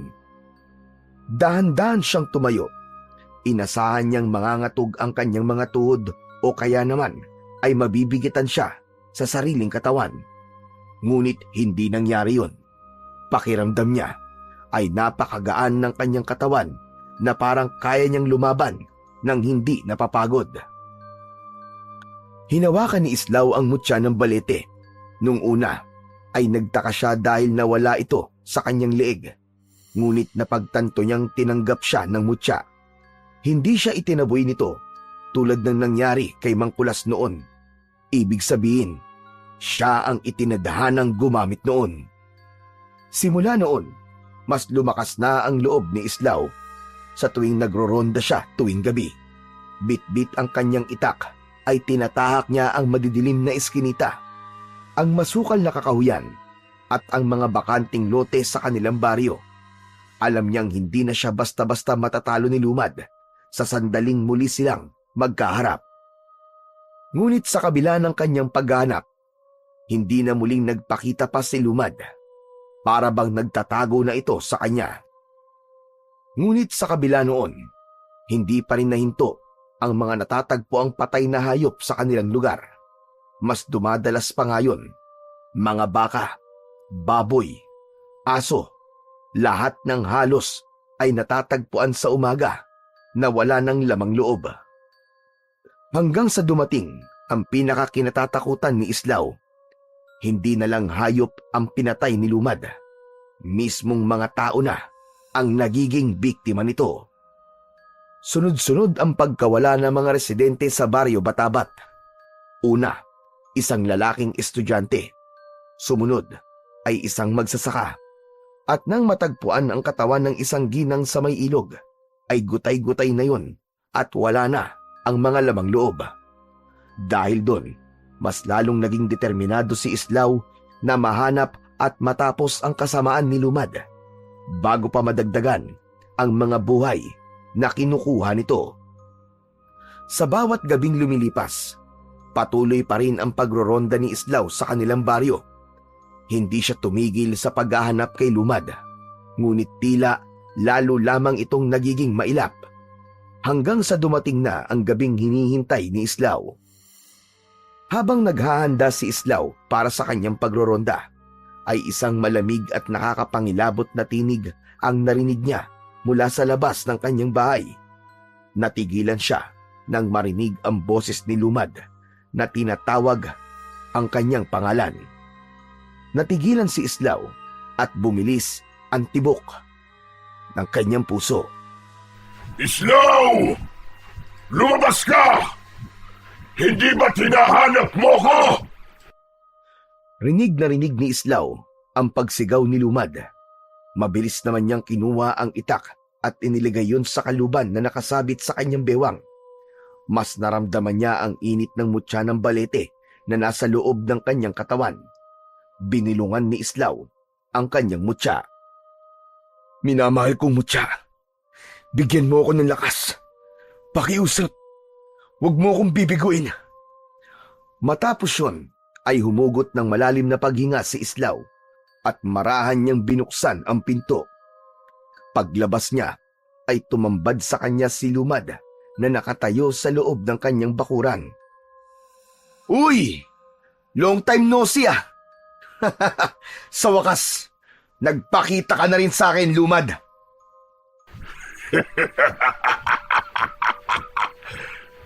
Dahan-dahan siyang tumayo. Inasahan niyang mangangatog ang kanyang mga tuhod o kaya naman ay mabibigitan siya sa sariling katawan. Ngunit hindi nangyari yun. Pakiramdam niya ay napakagaan ng kanyang katawan na parang kaya niyang lumaban nang hindi napapagod. Hinawakan ni Islaw ang mutya ng balete. Nung una ay nagtaka siya dahil nawala ito sa kanyang leeg. Ngunit napagtanto niyang tinanggap siya ng mutya. Hindi siya itinaboy nito tulad ng nangyari kay Mang Kulas noon. Ibig sabihin, siya ang itinadhanang gumamit noon. Simula noon, mas lumakas na ang loob ni Islaw sa tuwing nagroronda siya tuwing gabi. Bit-bit ang kanyang itak ay tinatahak niya ang madidilim na eskinita, ang masukal na kakahuyan at ang mga bakanting lote sa kanilang baryo. Alam niyang hindi na siya basta-basta matatalo ni Lumad sa sandaling muli silang magkaharap. Ngunit sa kabila ng kanyang paghahanap, hindi na muling nagpakita pa si Lumad. Para bang nagtatago na ito sa kanya. Ngunit sa kabila noon, hindi pa rin nahinto ang mga natatagpo ang patay na hayop sa kanilang lugar. Mas dumadalas pa ngayon, mga baka, baboy, aso, lahat ng halos ay natatagpuan sa umaga na wala ng lamang loob. Hanggang sa dumating ang pinakakinatatakutan ni Islaw. Hindi na lang hayop ang pinatay ni Lumad. Mismong mga tao na ang nagiging biktima nito. Sunod-sunod ang pagkawala ng mga residente sa baryo Batabat. Una, isang lalaking estudyante. Sumunod ay isang magsasaka. At nang matagpuan ang katawan ng isang ginang sa may ilog, ay gutay-gutay na yun at wala na ang mga lamang loob. Dahil doon, mas lalong naging determinado si Islaw na mahanap at matapos ang kasamaan ni Lumad bago pa madagdagan ang mga buhay na kinukuha nito. Sa bawat gabing lumilipas, patuloy pa rin ang pagroronda ni Islaw sa kanilang baryo. Hindi siya tumigil sa paghahanap kay Lumad, ngunit tila lalo lamang itong nagiging mailap hanggang sa dumating na ang gabing hinihintay ni Islaw. Habang naghahanda si Islaw para sa kanyang pagroronda, ay isang malamig at nakakapangilabot na tinig ang narinig niya mula sa labas ng kanyang bahay. Natigilan siya nang marinig ang boses ni Lumad na tinatawag ang kanyang pangalan. Natigilan si Islaw at bumilis ang tibok ng kanyang puso. Islaw! Lumabas ka! Hindi ba tinahanap mo ko? Rinig na rinig ni Islaw ang pagsigaw ni Lumad. Mabilis naman niyang kinuha ang itak at iniligay yun sa kaluban na nakasabit sa kanyang bewang. Mas naramdaman niya ang init ng mutya ng balete na nasa loob ng kanyang katawan. Binilungan ni Islaw ang kanyang mutya. Minamahal kong mutya, bigyan mo ako ng lakas. Pakiusap, huwag mo akong bibiguin. Matapos yun, ay humugot ng malalim na paghinga si Islaw at marahan niyang binuksan ang pinto. Paglabas niya, ay tumambad sa kanya si Lumad na nakatayo sa loob ng kanyang bakuran. Uy! Long time no see ah! Sa wakas, nagpakita ka na rin sa akin, Lumad.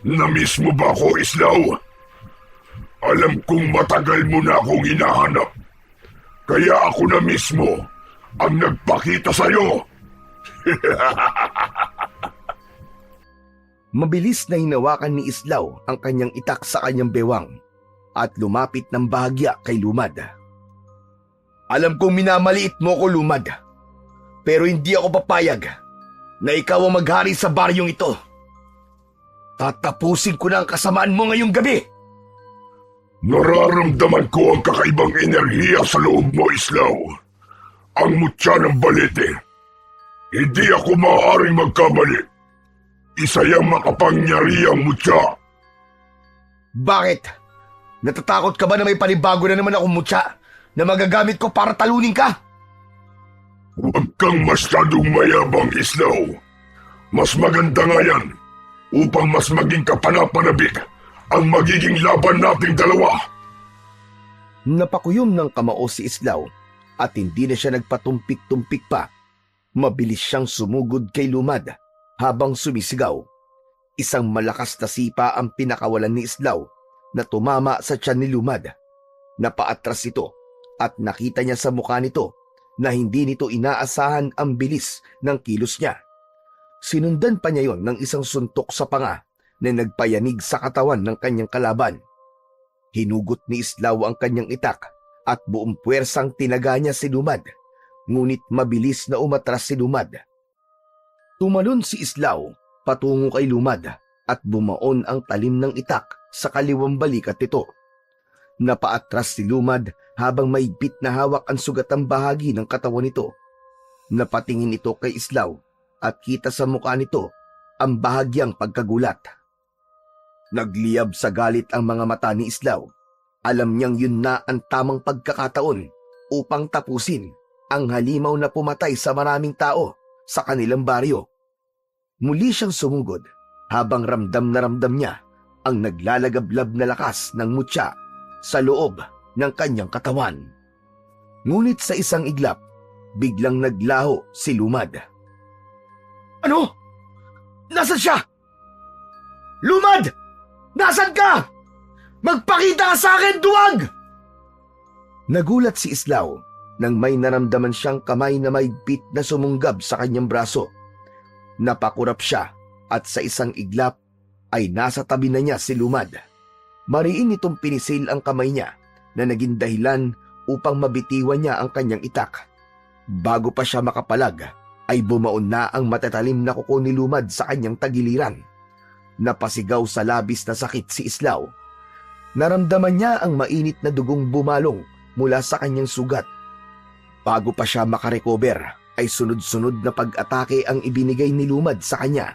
Namiss mo ba ako, Islaw? Alam kong matagal mo na akong hinahanap. Kaya ako na mismo ang nagpakita sa'yo. Mabilis na hinawakan ni Islaw ang kanyang itak sa kanyang bewang at lumapit ng bahagya kay Lumad. Alam kong minamaliit mo ko, Lumad, pero hindi ako papayag na ikaw ang maghari sa baryong ito. Tatapusin ko na ang kasamaan mo ngayong gabi. Nararamdaman ko ang kakaibang enerhiya sa loob mo, Islaw. Ang mutya ng balete. Hindi ako maaaring magkamali. Isa yung makapangyarihang mutya. Bakit? Natatakot ka ba na may panibago na naman akong mutya na magagamit ko para talunin ka? Huwag kang masyadong mayabang, Islaw. Mas maganda nga yan upang mas maging kapanapanabik ang magiging laban nating dalawa. Napakuyom ng kamao si Islaw at hindi na siya nagpatumpik-tumpik pa. Mabilis siyang sumugod kay Lumad habang sumisigaw. Isang malakas na sipa ang pinakawalan ni Islaw na tumama sa tiyan ni Lumad. Napaatras ito at nakita niya sa mukha nito na hindi nito inaasahan ang bilis ng kilos niya. Sinundan pa niya yon ng isang suntok sa panga na nagpayanig sa katawan ng kanyang kalaban. Hinugot ni Islaw ang kanyang itak at buong puwersang tinaga niya si Lumad, ngunit mabilis na umatras si Lumad. Tumalon si Islaw patungo kay Lumad at bumaon ang talim ng itak sa kaliwang balikat nito. Napaatras si Lumad habang mahigpit na hawak ang sugatang bahagi ng katawan nito. Napatingin ito kay Islaw at kita sa mukha nito ang bahagyang pagkagulat. Nagliyab sa galit ang mga mata ni Islaw. Alam niyang yun na ang tamang pagkakataon upang tapusin ang halimaw na pumatay sa maraming tao sa kanilang baryo. Muli siyang sumugod habang ramdam na ramdam niya ang naglalagablab na lakas ng mutya sa loob ng kanyang katawan. Ngunit sa isang iglap, biglang naglaho si Lumad. Ano? Nasaan siya? Lumad! Nasaan ka? Magpakita ka sa akin, duwag! Nagulat si Islaw nang may naramdaman siyang kamay na mahigpit na sumunggab sa kanyang braso. Napakurap siya at sa isang iglap ay nasa tabi na niya si Lumad. Mariin itong pinisil ang kamay niya na naging dahilan upang mabitiwan niya ang kanyang itak. Bago pa siya makapalag, ay bumaon na ang matatalim na kuko ni Lumad sa kanyang tagiliran. Napasigaw sa labis na sakit si Islaw. Naramdaman niya ang mainit na dugong bumalong mula sa kanyang sugat. Bago pa siya makarecover, ay sunod-sunod na pag-atake ang ibinigay ni Lumad sa kanya.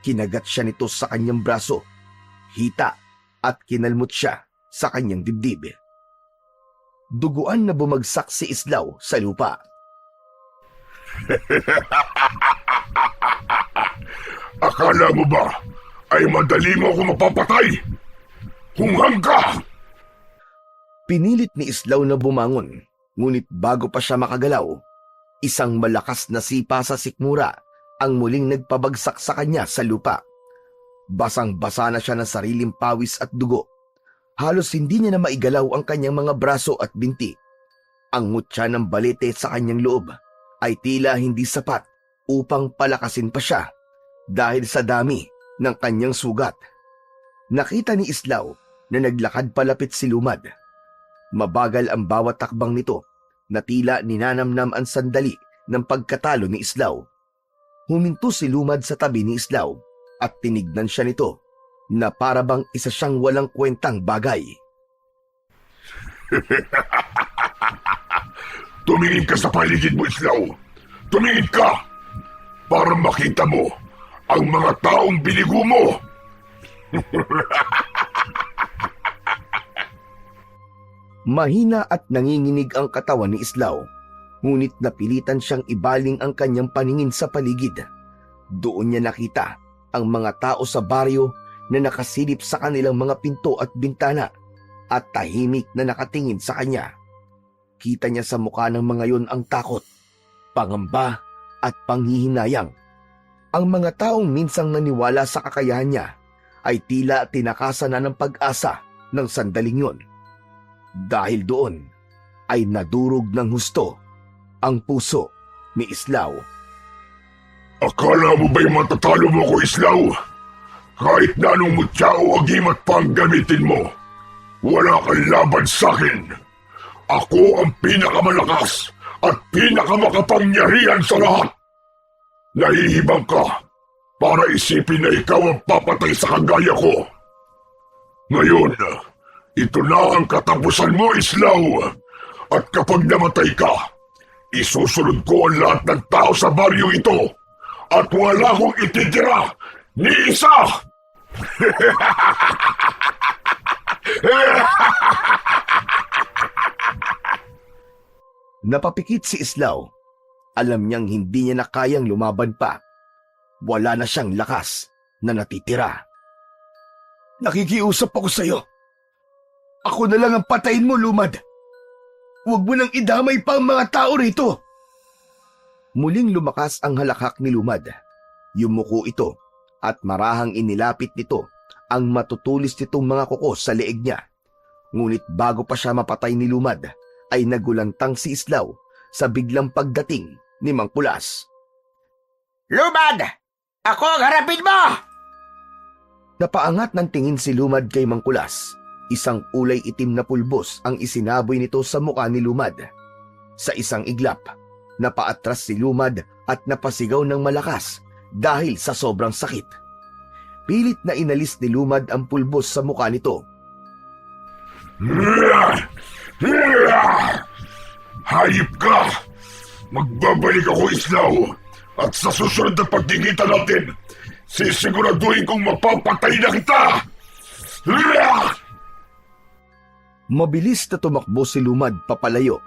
Kinagat siya nito sa kanyang braso, hita, at kinalmot siya sa kanyang dibdib. Duguan na bumagsak si Islaw sa lupa. Akala mo ba ay madali mo ako mapapatay? Hunghang ka! Pinilit ni Islaw na bumangon, ngunit bago pa siya makagalaw, isang malakas na sipa sa sikmura ang muling nagpabagsak sa kanya sa lupa. Basang-basa na siya ng sariling pawis at dugo. Halos hindi niya na maigalaw ang kanyang mga braso at binti. Ang ngutya ng balete sa kanyang loob ay tila hindi sapat upang palakasin pa siya dahil sa dami ng kanyang sugat. Nakita ni Islaw na naglakad palapit si Lumad. Mabagal ang bawat takbang nito na tila ninanamnam ang sandali ng pagkatalo ni Islaw. Huminto si Lumad sa tabi ni Islaw at tinignan siya nito na para bang isa siyang walang kwentang bagay. Tumingin ka sa paligid mo, Islaw. Tumingin ka para makita mo ang mga taong binigo mo. Mahina at nanginginig ang katawan ni Islaw, ngunit napilitan siyang ibaling ang kanyang paningin sa paligid. Doon niya nakita ang mga tao sa baryo na nakasilip sa kanilang mga pinto at bintana at tahimik na nakatingin sa kanya. Kita niya sa mukha ng mga yon ang takot, pangamba at panghihinayang. Ang mga taong minsang naniwala sa kakayahan niya ay tila tinakasan na ng pag-asa ng sandaling yon. Dahil doon ay nadurog ng husto ang puso ni Islaw. Akala mo ba'y matatalo mo ko, Islaw? Kahit na anong mutya o agimat pa ang gamitin mo, wala kang laban sa akin. Ako ang pinakamalakas at pinakamakapangyarihan sa lahat. Nahihibang ka para isipin na ikaw ang papatay sa kagaya ko. Ngayon, ito na ang katapusan mo, Islaw. At kapag namatay ka, isusunod ko ang lahat ng tao sa baryo ito at wala akong ititira ni isa! Napapikit si Islaw. Alam niyang hindi niya na kayang lumaban pa. Wala na siyang lakas na natitira. Nakikiusap ako sa'yo. Ako na lang ang patayin mo, Lumad. Huwag mo nang idamay pa ang mga tao rito. Muling lumakas ang halakhak ni Lumad. Yumuko ito at marahang inilapit nito ang matutulis nitong mga kuko sa leeg niya. Ngunit bago pa siya mapatay ni Lumad, ay nagulantang si Islaw sa biglang pagdating ni Mang Pulas. Lumad! Ako ang harapin mo! Napaangat ng tingin si Lumad kay Mang Pulas. Isang kulay itim na pulbos ang isinaboy nito sa mukha ni Lumad. Sa isang iglap, napaatras si Lumad at napasigaw ng malakas dahil sa sobrang sakit. Pilit na inalis ni Lumad ang pulbos sa mukha nito. Hayop ka! Magbabalik ako, Islaw. At sa susunod na pagkikita natin, sisiguraduhin kong mapapatay na kita! Mabilis na tumakbo si Lumad papalayo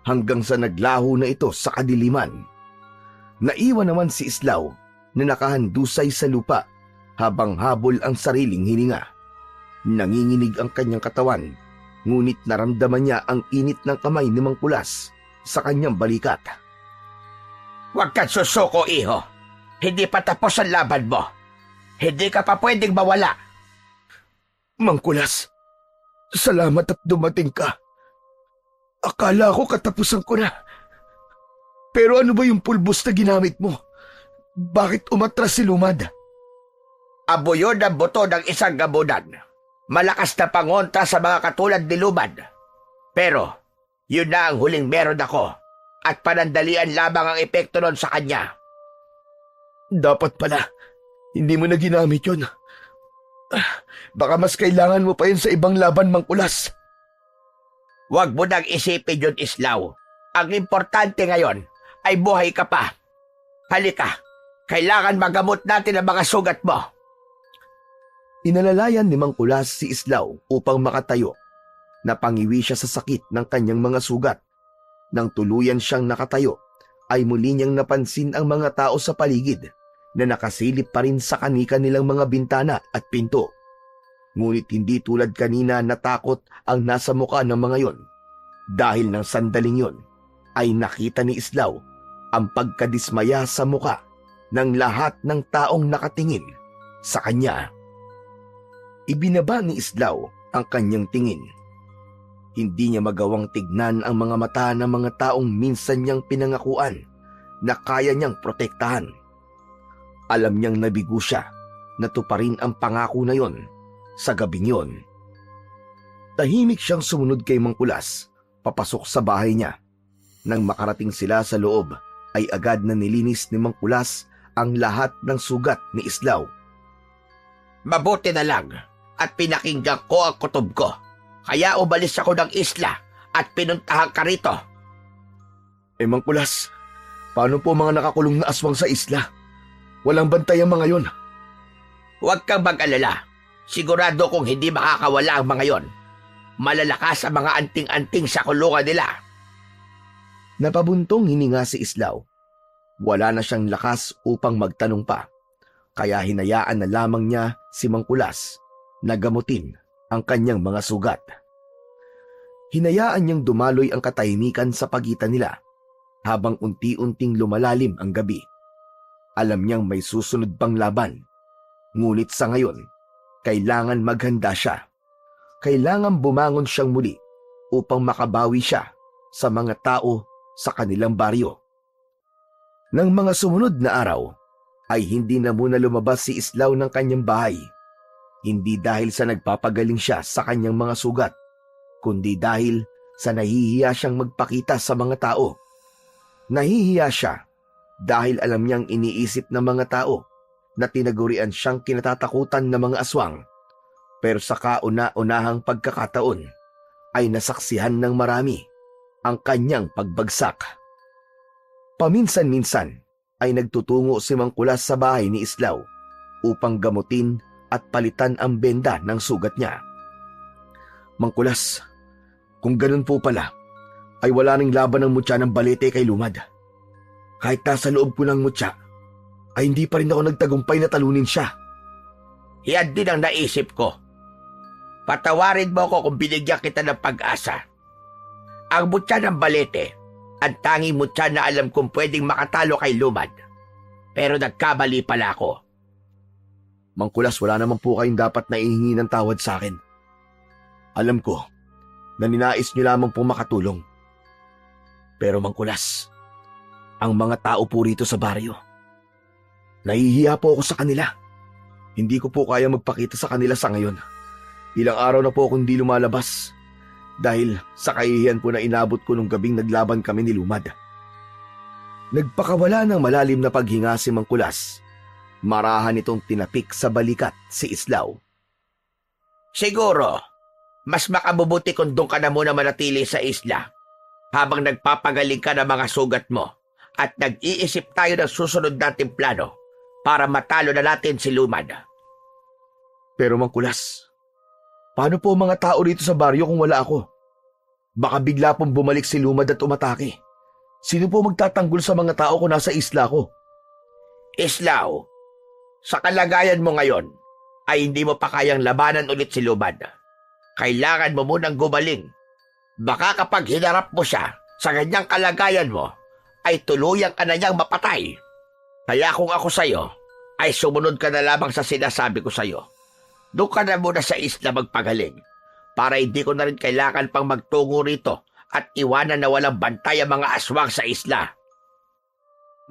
hanggang sa naglaho na ito sa kadiliman. Naiwan naman si Islaw na nakahandusay sa lupa habang habol ang sariling hininga. Nanginginig ang kanyang katawan, ngunit naramdaman niya ang init ng kamay ni Mang Pulas sa kanyang balikat. Huwag kang susuko, iho. Hindi pa tapos ang laban mo. Hindi ka pa pwedeng mawala. Mang Kulas, salamat at dumating ka. Akala ko katapusan ko na. Pero ano ba yung pulbos na ginamit mo? Bakit umatras si Lumad? Abo yun ang buto ng isang gabunan. Malakas na pangontra sa mga katulad ni Lumad. Pero, yun na ang huling meron ako. At panandalian lamang ang epekto nun sa kanya. Dapat pala, hindi mo na ginamit yun. Baka mas kailangan mo pa yun sa ibang laban, Mangkulas. Huwag mo nang isipin yun, Islaw. Ang importante ngayon ay buhay ka pa. Halika, kailangan magamot natin ang mga sugat mo. Inalalayan ni Mangkulas si Islaw upang makatayo. Napangiwi siya sa sakit ng kanyang mga sugat. Nang tuluyan siyang nakatayo, ay muli niyang napansin ang mga tao sa paligid na nakasilip pa rin sa kanika nilang mga bintana at pinto. Ngunit hindi tulad kanina natakot ang nasa muka ng mga yon. Dahil ng sandaling yon, ay nakita ni Islaw ang pagkadismaya sa muka ng lahat ng taong nakatingin sa kanya. Ibinaba ni Islaw ang kanyang tingin. Hindi niya magawang tignan ang mga mata ng mga taong minsan niyang pinangakuan na kaya niyang protektahan. Alam niyang nabigo siya na tuparin ang pangako na yon sa gabing yon. Tahimik siyang sumunod kay Mangkulas, papasok sa bahay niya. Nang makarating sila sa loob, ay agad na nilinis ni Mangkulas ang lahat ng sugat ni Islaw. Mabuti na lang at pinakinggan ko ang kutob ko. Kaya umalis ako ng isla at pinuntahan ka rito. Mangkulas, paano po mga nakakulong na aswang sa isla? Walang bantay ang mga yon. Huwag kang mag-alala. Sigurado kung hindi makakawala ang mga yon. Malalakas ang mga anting-anting sa kulungan nila. Napabuntong hininga si Islaw. Wala na siyang lakas upang magtanong pa. Kaya hinayaan na lamang niya si Mangkulas na gamutin ang kanyang mga sugat. Hinayaan niyang dumaloy ang katahimikan sa pagitan nila habang unti-unting lumalalim ang gabi. Alam niyang may susunod pang laban. Ngunit sa ngayon, kailangan maghanda siya. Kailangan bumangon siyang muli upang makabawi siya sa mga tao sa kanilang baryo. Nang mga sumunod na araw, ay hindi na muna lumabas si Islaw ng kanyang bahay. Hindi dahil sa nagpapagaling siya sa kanyang mga sugat, kundi dahil sa nahihiya siyang magpakita sa mga tao. Nahihiya siya dahil alam niyang iniisip ng mga tao na tinagurian siyang kinatatakutan ng mga aswang. Pero sa kauna-unahang pagkakataon ay nasaksihan ng marami ang kanyang pagbagsak. Paminsan-minsan ay nagtutungo si Mangkulas sa bahay ni Islaw upang gamutin at palitan ang benda ng sugat niya. Mangkulas, kung ganun po pala, ay wala ring laban ng mutya ng balete kay Lumad. Kahit nasa loob ko ng mutya, ay hindi pa rin ako nagtagumpay na talunin siya. Yan din ang naisip ko. Patawarin mo ko kung binigyan kita ng pag-asa. Ang mutya ng balete, ang tanging mutya na alam kong pwedeng makatalo kay Lumad. Pero nagkamali pala ako. Mangkulas, wala naman po kayong dapat na ihingi ng tawad sa akin. Alam ko na ninais niyo lamang pong makatulong. Pero Mangkulas, ang mga tao po rito sa baryo, nahihiya po ako sa kanila. Hindi ko po kaya magpakita sa kanila sa ngayon. Ilang araw na po akong di lumalabas dahil sa kahihiyan po na inabot ko nung gabing naglaban kami ni Lumad. Nagpakawala ng malalim na paghinga si Mangkulas. Marahan itong tinapik sa balikat si Islaw. Siguro, mas makabubuti kung doon ka na muna manatili sa isla habang nagpapagaling ka ng mga sugat mo at nag-iisip tayo ng susunod nating plano para matalo na natin si Lumad. Pero Mangkulas, paano po mga tao rito sa baryo kung wala ako? Baka bigla pong bumalik si Lumad at umatake. Sino po magtatanggol sa mga tao kung nasa isla ko? Islaw, sa kalagayan mo ngayon ay hindi mo pa kayang labanan ulit si Lumad. Kailangan mo munang gumaling. Baka kapag hinarap mo siya sa ganyang kalagayan mo, ay tuluyang ka na niyang mapatay. Kaya kung ako sa'yo, ay sumunod ka na lamang sa sinasabi ko sa'yo. Doon ka na muna sa isla magpagaling para hindi ko na rin kailangan pang magtungo rito at iwanan na walang bantay ang mga aswang sa isla.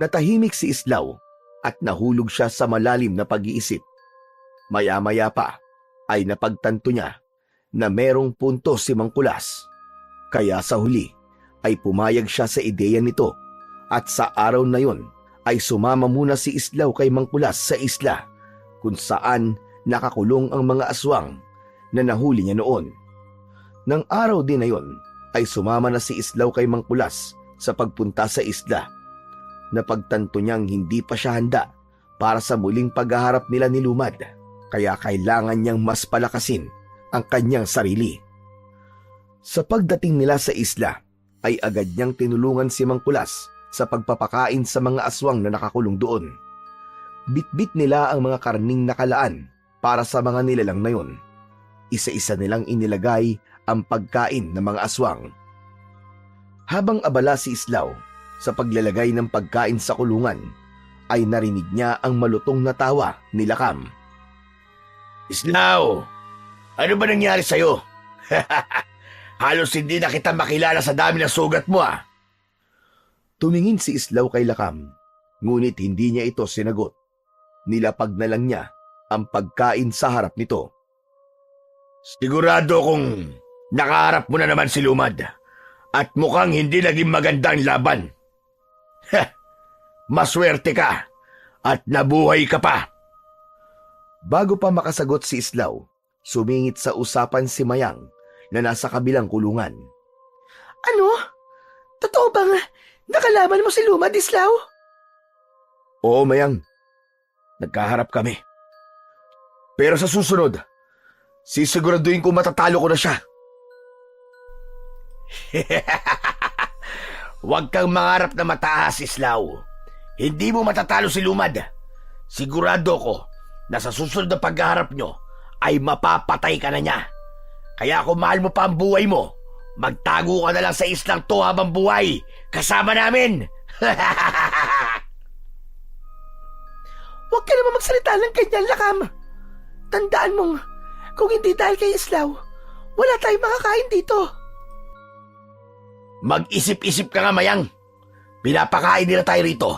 Natahimik si Islaw at nahulog siya sa malalim na pag-iisip. Maya-maya pa ay napagtanto niya na merong punto si Mangkulas. Kaya sa huli ay pumayag siya sa ideya nito at sa araw na yon ay sumama muna si Islaw kay Mangkulas sa isla kung saan nakakulong ang mga aswang na nahuli niya noon. Nang araw din na yon ay sumama na si Islaw kay Mangkulas sa pagpunta sa isla. Napagtanto niyang hindi pa siya handa para sa muling paghaharap nila ni Lumad, kaya kailangan niyang mas palakasin ang kanyang sarili. Sa pagdating nila sa isla ay agad niyang tinulungan si Mangkulas sa pagpapakain sa mga aswang na nakakulong doon. Bitbit nila ang mga karning nakalaan para sa mga nilalang na yon. Isa-isa nilang inilagay ang pagkain ng mga aswang. Habang abala si Islaw sa paglalagay ng pagkain sa kulungan, ay narinig niya ang malutong na tawa ni Lakam. Islaw, ano ba nangyari sa'yo? Halos hindi na kita makilala sa dami ng sugat mo ah. Tumingin si Islaw kay Lakam, ngunit hindi niya ito sinagot. Nilapag na lang niya ang pagkain sa harap nito. Sigurado kong nakaharap mo na naman si Lumad at mukhang hindi naging maganda ang laban. Maswerte ka at nabuhay ka pa. Bago pa makasagot si Islaw, sumingit sa usapan si Mayang na nasa kabilang kulungan. Ano? Totoo bang nakalaban mo si Lumad, Islaw? Oo, Mayang. Nagkaharap kami. Pero sa susunod, sisiguraduhin ko matatalo ko na siya. Huwag kang mangarap na mataas, Islaw. Hindi mo matatalo si Lumad. Sigurado ko na sa susunod na paghaharap nyo ay mapapatay ka na niya. Kaya kung mahal mo pa ang buhay mo, magtago ka na lang sa islang to habang buhay. Kasama namin! Huwag ka naman magsalita ng ganyan, Lakam. Tandaan mong, kung hindi dahil kay Islaw, wala tayong makakain dito. Mag-isip-isip ka nga, Mayang. Pinapakain nila tayo rito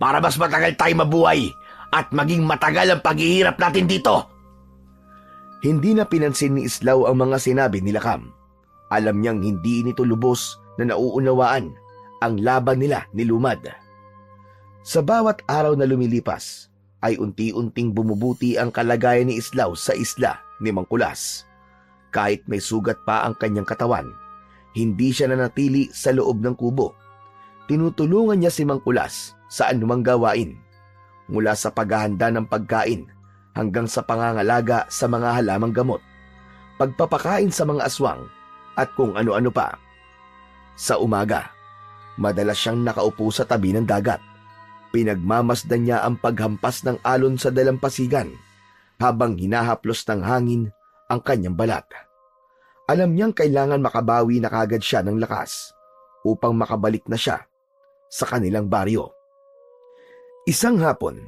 para mas matagal tayo mabuhay at maging matagal ang paghihirap natin dito. Hindi na pinansin ni Islaw ang mga sinabi ni Lakam. Alam niyang hindi nito lubos na nauunawaan ang laban nila ni Lumad. Sa bawat araw na lumilipas, ay unti-unting bumubuti ang kalagayan ni Islaw sa isla ni Mangkulas. Kahit may sugat pa ang kanyang katawan, hindi siya nanatili sa loob ng kubo. Tinutulungan niya si Mangkulas sa anumang gawain, mula sa paghahanda ng pagkain hanggang sa pangangalaga sa mga halamang gamot, pagpapakain sa mga aswang at kung ano-ano pa. Sa umaga, madalas siyang nakaupo sa tabi ng dagat. Pinagmamasdan niya ang paghampas ng alon sa dalampasigan habang hinahaplos ng hangin ang kanyang balat. Alam niyang kailangan makabawi na kagad siya ng lakas upang makabalik na siya sa kanilang baryo. Isang hapon,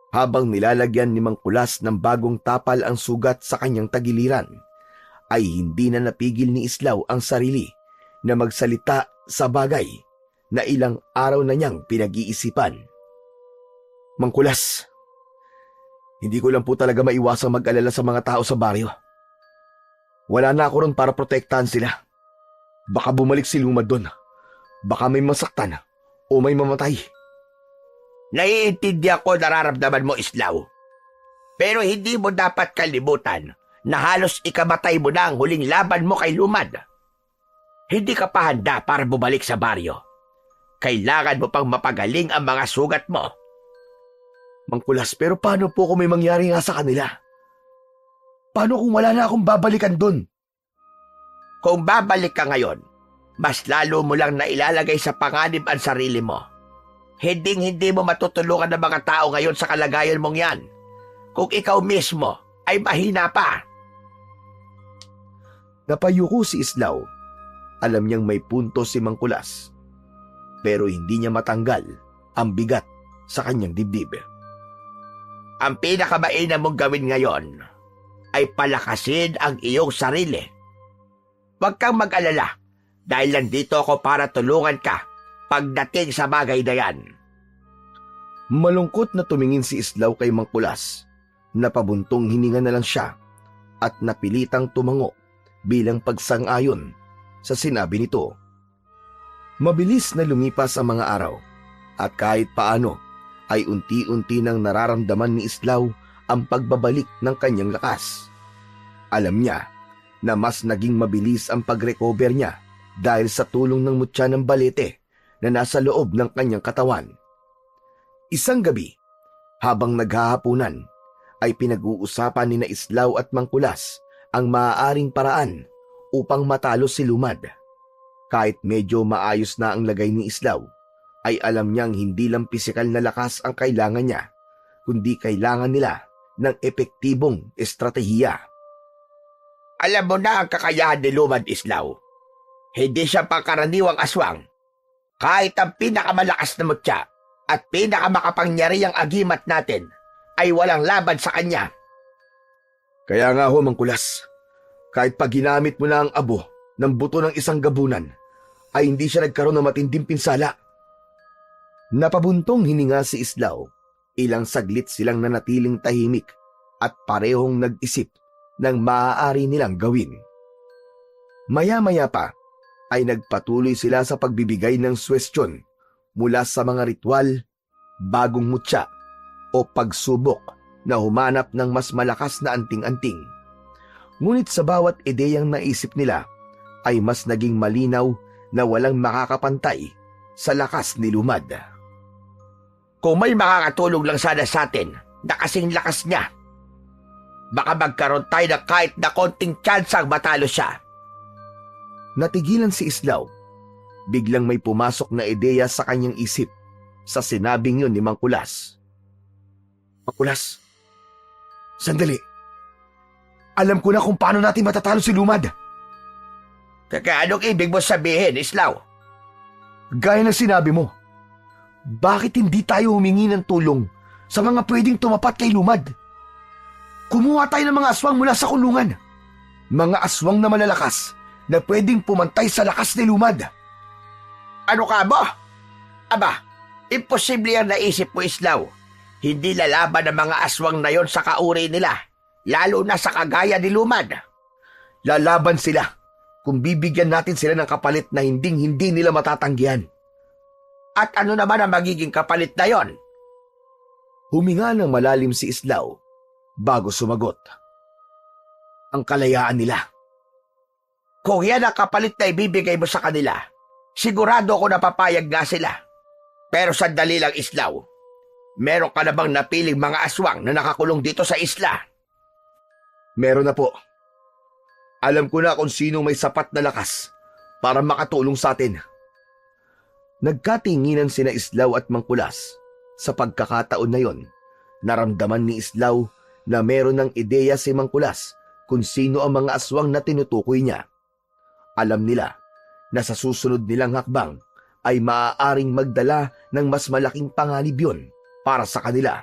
habang nilalagyan ni Mangkulas ng bagong tapal ang sugat sa kanyang tagiliran, ay hindi na napigil ni Islaw ang sarili na magsalita sa bagay na ilang araw na niyang pinag-iisipan. Mangkulas, hindi ko lang po talaga maiwasang mag-alala sa mga tao sa baryo. Wala na ako ron para protektahan sila. Baka bumalik si Lumad doon. Baka may masaktan o may mamatay. Naiintindihan ko nararamdaman mo, Islaw. Pero hindi mo dapat kalimutan na halos ikamatay mo na ang huling laban mo kay Lumad. Hindi ka pa handa para bumalik sa baryo. Kailangan mo pang mapagaling ang mga sugat mo. Mangkulas, pero paano po kung may mangyari nga sa kanila? Paano kung wala na akong babalikan doon? Kung babalik ka ngayon, mas lalo mo lang na ilalagay sa panganib ang sarili mo. Hindi mo matutulungan ng mga tao ngayon sa kalagayan mong yan. Kung ikaw mismo ay mahina pa. Napayuko si Islaw. Alam niyang may punto si Mangkulas, pero hindi niya matanggal ang bigat sa kanyang dibdib. Ang pinakamainam mong gawin ngayon ay palakasin ang iyong sarili. Huwag kang mag-alala dahil nandito ako para tulungan ka pagdating sa bagay na yan. Malungkot na tumingin si Islaw kay Mangkulas. Napabuntong hininga na lang siya at napilitang tumango bilang pagsang-ayon sa sinabi nito. Mabilis na lumipas ang mga araw at kahit paano ay unti-unti nang nararamdaman ni Islaw ang pagbabalik ng kanyang lakas. Alam niya na mas naging mabilis ang pag-recover niya dahil sa tulong ng mutya ng balete na nasa loob ng kanyang katawan. Isang gabi, habang naghahapunan, ay pinag-uusapan ni na Islaw at Mangkulas ang maaaring paraan upang matalo si Lumad. Kahit medyo maayos na ang lagay ni Islaw, ay alam niyang hindi lang pisikal na lakas ang kailangan niya, kundi kailangan nila ng epektibong estratehiya. Alam mo na ang kakayahan ni Lumad, Islaw. Hindi siya pangkaraniwang aswang. Kahit ang pinakamalakas na mutya at pinakamakapangyarihang agimat natin ay walang laban sa kanya. Kaya nga ho, Mangkulas, kahit pag ginamit mo na ang abo ng buto ng isang gabunan, ay hindi siya nagkaroon ng matinding pinsala. Napabuntong hininga si Islaw. Ilang saglit silang nanatiling tahimik at parehong nag-isip ng maaari nilang gawin. Maya-maya pa ay nagpatuloy sila sa pagbibigay ng suwestyon mula sa mga ritual, bagong mutya o pagsubok na humanap ng mas malakas na anting-anting. Ngunit sa bawat ideyang naisip nila ay mas naging malinaw na walang makakapantay sa lakas ni Lumad. Kung may makakatulong lang sana sa atin na kasing lakas niya, baka magkaroon tayo na kahit na konting tsansang matalo siya. Natigilan si Islaw. Biglang may pumasok na ideya sa kanyang isip sa sinabing yun ni Mangkulas. Mangkulas, sandali. Alam ko na kung paano natin matatalo si Lumad. Kaya anong ibig mo sabihin, Islaw? Gaya ng sinabi mo, bakit hindi tayo humingi ng tulong sa mga pwedeng tumapat kay Lumad? Kumuha tayo ng mga aswang mula sa kulungan. Mga aswang na malalakas na pwedeng pumantay sa lakas ni Lumad. Ano ka ba? Aba, imposible ang naisip mo, Islaw. Hindi lalaban ang mga aswang na yon sa kauri nila, lalo na sa kagaya ni Lumad. Lalaban sila kung bibigyan natin sila ng kapalit na hindi nila matatanggihan. At ano naman ang magiging kapalit na yon? Huminga ng malalim si Islaw bago sumagot. Ang kalayaan nila. Kung yan ang kapalit na ibibigay mo sa kanila, sigurado ako na papayag nga sila. Pero sandali lang, Islaw. Meron ka na bang napiling mga aswang na nakakulong dito sa isla? Meron na po. Alam ko na kung sino may sapat na lakas para makatulong sa atin. Nagkatinginan sina Islaw at Mangkulas. Sa pagkakataon na yon, naramdaman ni Islaw na meron ng ideya si Mangkulas kung sino ang mga aswang na tinutukoy niya. Alam nila na sa susunod nilang hakbang ay maaaring magdala ng mas malaking panganib yun para sa kanila.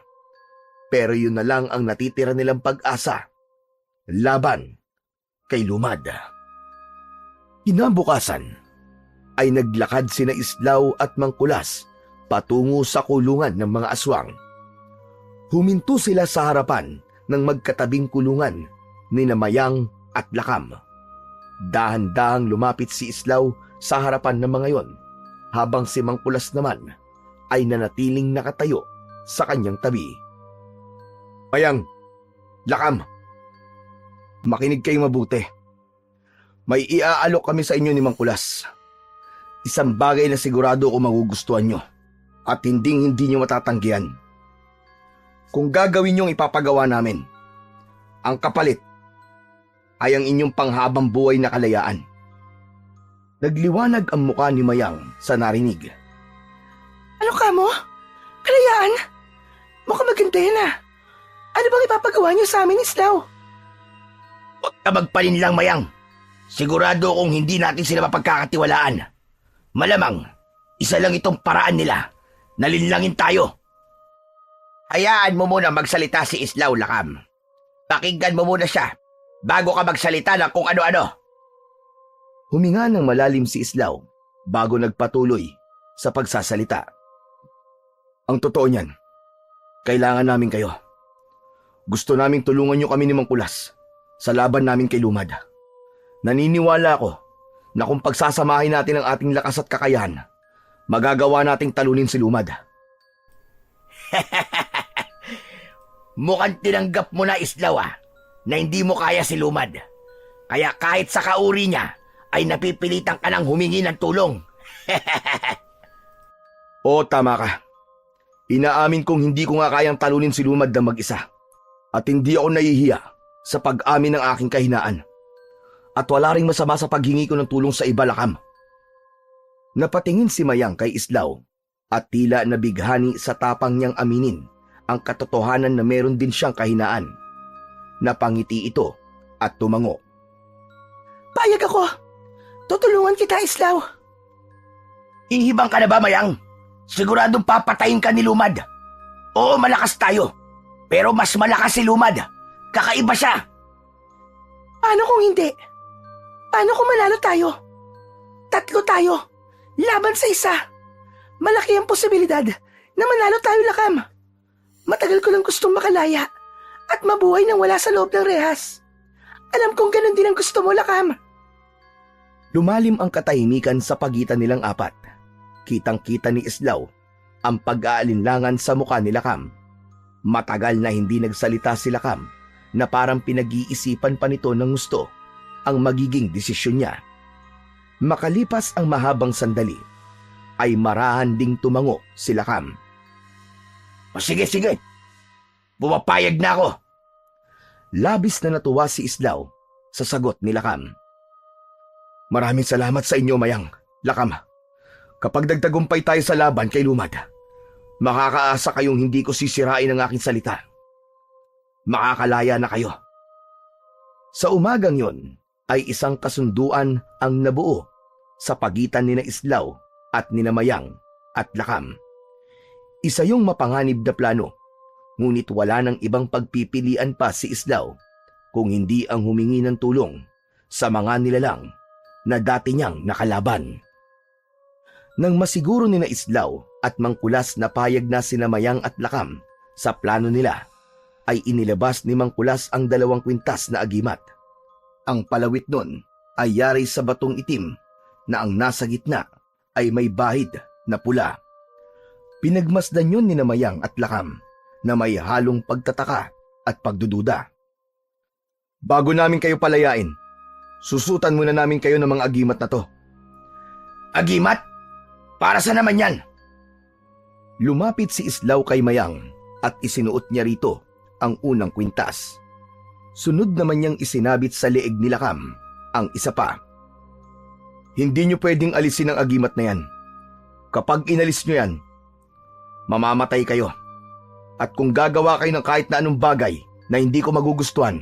Pero yun na lang ang natitira nilang pag-asa. Laban kay Lumad. Kinabukasan ay naglakad sina Islaw at Mangkulas patungo sa kulungan ng mga aswang. Huminto sila sa harapan ng magkatabing kulungan ni Mayang at Lakam. Dahan-dahang lumapit si Islaw sa harapan ng mga yon, habang si Mangkulas naman ay nanatiling nakatayo sa kanyang tabi. Mayang, Lakam, makinig kayong mabuti. May iaalok kami sa inyo ni Mangkulas. Isang bagay na sigurado ko magugustuhan nyo at hindi nyo matatanggihan. Kung gagawin nyong ipapagawa namin, ang kapalit ay ang inyong panghabang buhay na kalayaan. Nagliwanag ang mukha ni Mayang sa narinig. Ano ka mo? Kalayaan? Mukhang maganda yan ah. Ano bang ipapagawa niyo sa amin, Islaw? Huwag ka magpalin lang, Mayang. Sigurado kung hindi natin sila mapagkakatiwalaan. Malamang, isa lang itong paraan nila. Nalinlangin tayo. Hayaan mo muna magsalita si Islaw, Lakam. Pakinggan mo muna siya bago ka magsalita ng kung ano-ano. Huminga ng malalim si Islaw bago nagpatuloy sa pagsasalita. Ang totoo niyan, kailangan namin kayo. Gusto naming tulungan niyo kami ni Mangkulas sa laban namin kay Lumad. Naniniwala ako na kung pagsasamahin natin ang ating lakas at kakayahan, magagawa nating talunin si Lumad. Mukhang tinanggap mo na, Islaw, na hindi mo kaya si Lumad. Kaya kahit sa kauri niya, ay napipilitan ka ng humingi ng tulong. Oo, tama ka. Inaamin kong hindi ko nga kayang talunin si Lumad na mag-isa. At hindi ako nahihiya sa pag-amin ng aking kahinaan. At wala ring masama sa paghingi ko ng tulong sa iba, Lakam. Napatingin si Mayang kay Islaw at tila nabighani sa tapang niyang aminin ang katotohanan na meron din siyang kahinaan. Napangiti ito at tumango. Payag ako. Tutulungan kita, Islaw. Ihibang ka na ba, Mayang? Siguradong papatayin ka ni Lumad. Oo, malakas tayo. Pero mas malakas si Lumad. Kakaiba siya. Paano kung hindi? Paano kung manalo tayo? 3 tayo. Laban sa isa. Malaki ang posibilidad na manalo tayo, Lakam. Matagal ko lang gustong makalaya at mabuhay nang wala sa loob ng rehas. Alam kong ganun din ang gusto mo, Lakam. Lumalim ang katahimikan sa pagitan nilang apat. Kitang-kita ni Islaw ang pag-aalinlangan sa mukha ni Lakam. Matagal na hindi nagsalita si Lakam na parang pinag-iisipan pa nito ng gusto ang magiging desisyon niya. Makalipas ang mahabang sandali, ay marahan ding tumango si Lakam. O sige. Pumapayag na ako. Labis na natuwa si Islaw sa sagot ni Lakam. Maraming salamat sa inyo, Mayang. Lakam, kapag nagtagumpay tayo sa laban kay Lumad, makakaasa kayong hindi ko sisirain ang aking salita. Makakalaya na kayo. Sa umagang yon ay isang kasunduan ang nabuo sa pagitan ni Islaw at ni Mayang at Lakam. Isa yung mapanganib na plano, ngunit wala nang ibang pagpipilian pa si Islaw kung hindi ang humingi ng tulong sa mga nilalang na dati niyang nakalaban. Nang masiguro ni Islaw at Mangkulas na payag na sina Mayang at Lakam sa plano nila, ay inilabas ni Mangkulas ang 2 kwintas na agimat. Ang palawit nun ay yari sa batong itim na ang nasa gitna ay may bahid na pula. Pinagmasdan yun ni Mayang at Lakam na may halong pagtataka at pagdududa. Bago namin kayo palayain, susutan muna namin kayo ng mga agimat na to. Agimat? Para sa naman yan? Lumapit si Islaw kay Mayang at isinuot niya rito ang unang kwintas. Sunod naman niyang isinabit sa leeg ni Lakam ang isa pa. Hindi niyo pwedeng alisin ang agimat na yan. Kapag inalis niyo yan, mamamatay kayo. At kung gagawa kayo ng kahit na anong bagay na hindi ko magugustuhan,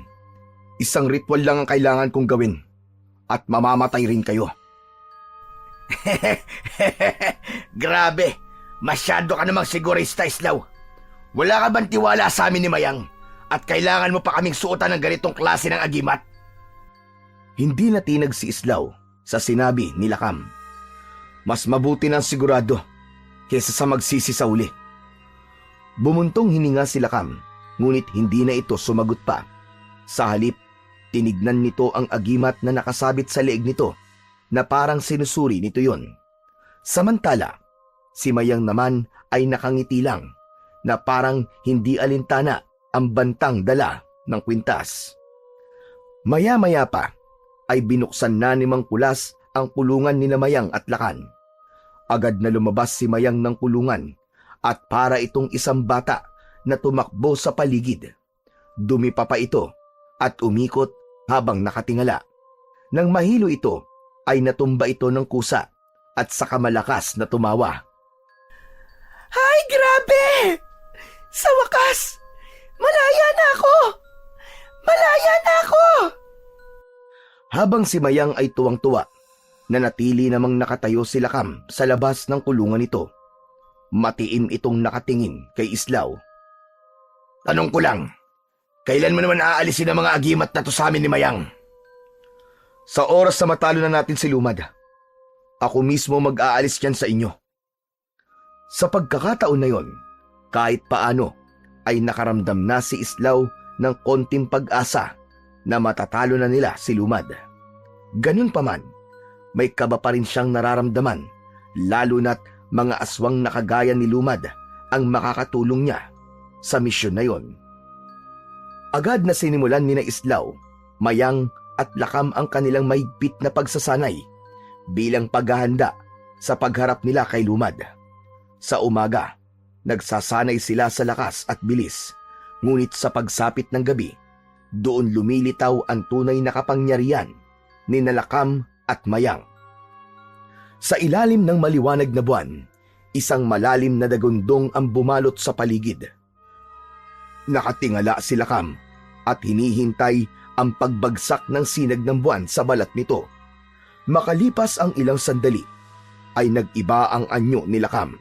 isang ritual lang ang kailangan kong gawin at mamamatay rin kayo. Grabe, masyado ka namang sigurista, Islaw. Wala ka bang tiwala sa amin ni Mayang at kailangan mo pa kaming suotan ng ganitong klase ng agimat? Hindi natinag si Islaw sa sinabi ni Lakam. Mas mabuti ng sigurado kaysa sa magsisi sa uli. Bumuntong hininga si Lakam, ngunit hindi na ito sumagot pa. Sa halip, tinignan nito ang agimat na nakasabit sa leeg nito na parang sinusuri nito yon. Samantala, si Mayang naman ay nakangiti lang na parang hindi alintana ang bantang dala ng kwintas. Maya-maya pa ay binuksan na ni Mangkulas ang kulungan ni Mayang at Lakan. Agad na lumabas si Mayang ng kulungan at para itong isang bata na tumakbo sa paligid. Dumipa pa ito at umikot habang nakatingala. Nang mahilo ito, ay natumba ito ng kusa at saka malakas na tumawa. Ay, grabe! Sa wakas, malaya na ako! Malaya na ako! Habang si Mayang ay tuwang-tuwa, nanatili namang nakatayo si Lakam sa labas ng kulungan nito. Matiim itong nakatingin kay Islaw. Tanong ko lang, kailan mo naman aalisin ang mga agimat na to sa amin ni Mayang? Sa oras na matalo na natin si Lumad, ako mismo mag-aalis yan sa inyo. Sa pagkakataon na yon, kahit paano ay nakaramdam na si Islaw ng konting pag-asa na matatalo na nila si Lumad. Ganun pa man, may kaba pa rin siyang nararamdaman, lalo na't mga aswang na kagaya ni Lumad ang makakatulong niya sa misyon na yon. Agad na sinimulan ni na Islaw, Mayang at Lakam ang kanilang mahigpit na pagsasanay bilang paghahanda sa pagharap nila kay Lumad. Sa umaga, nagsasanay sila sa lakas at bilis, ngunit sa pagsapit ng gabi, doon lumilitaw ang tunay na kapangyarihan ni Lakam at Mayang. Sa ilalim ng maliwanag na buwan, isang malalim na dagundong ang bumalot sa paligid. Nakatingala si Lakam at hinihintay ang pagbagsak ng sinag ng buwan sa balat nito. Makalipas ang ilang sandali, ay nag-iba ang anyo ni Lakam.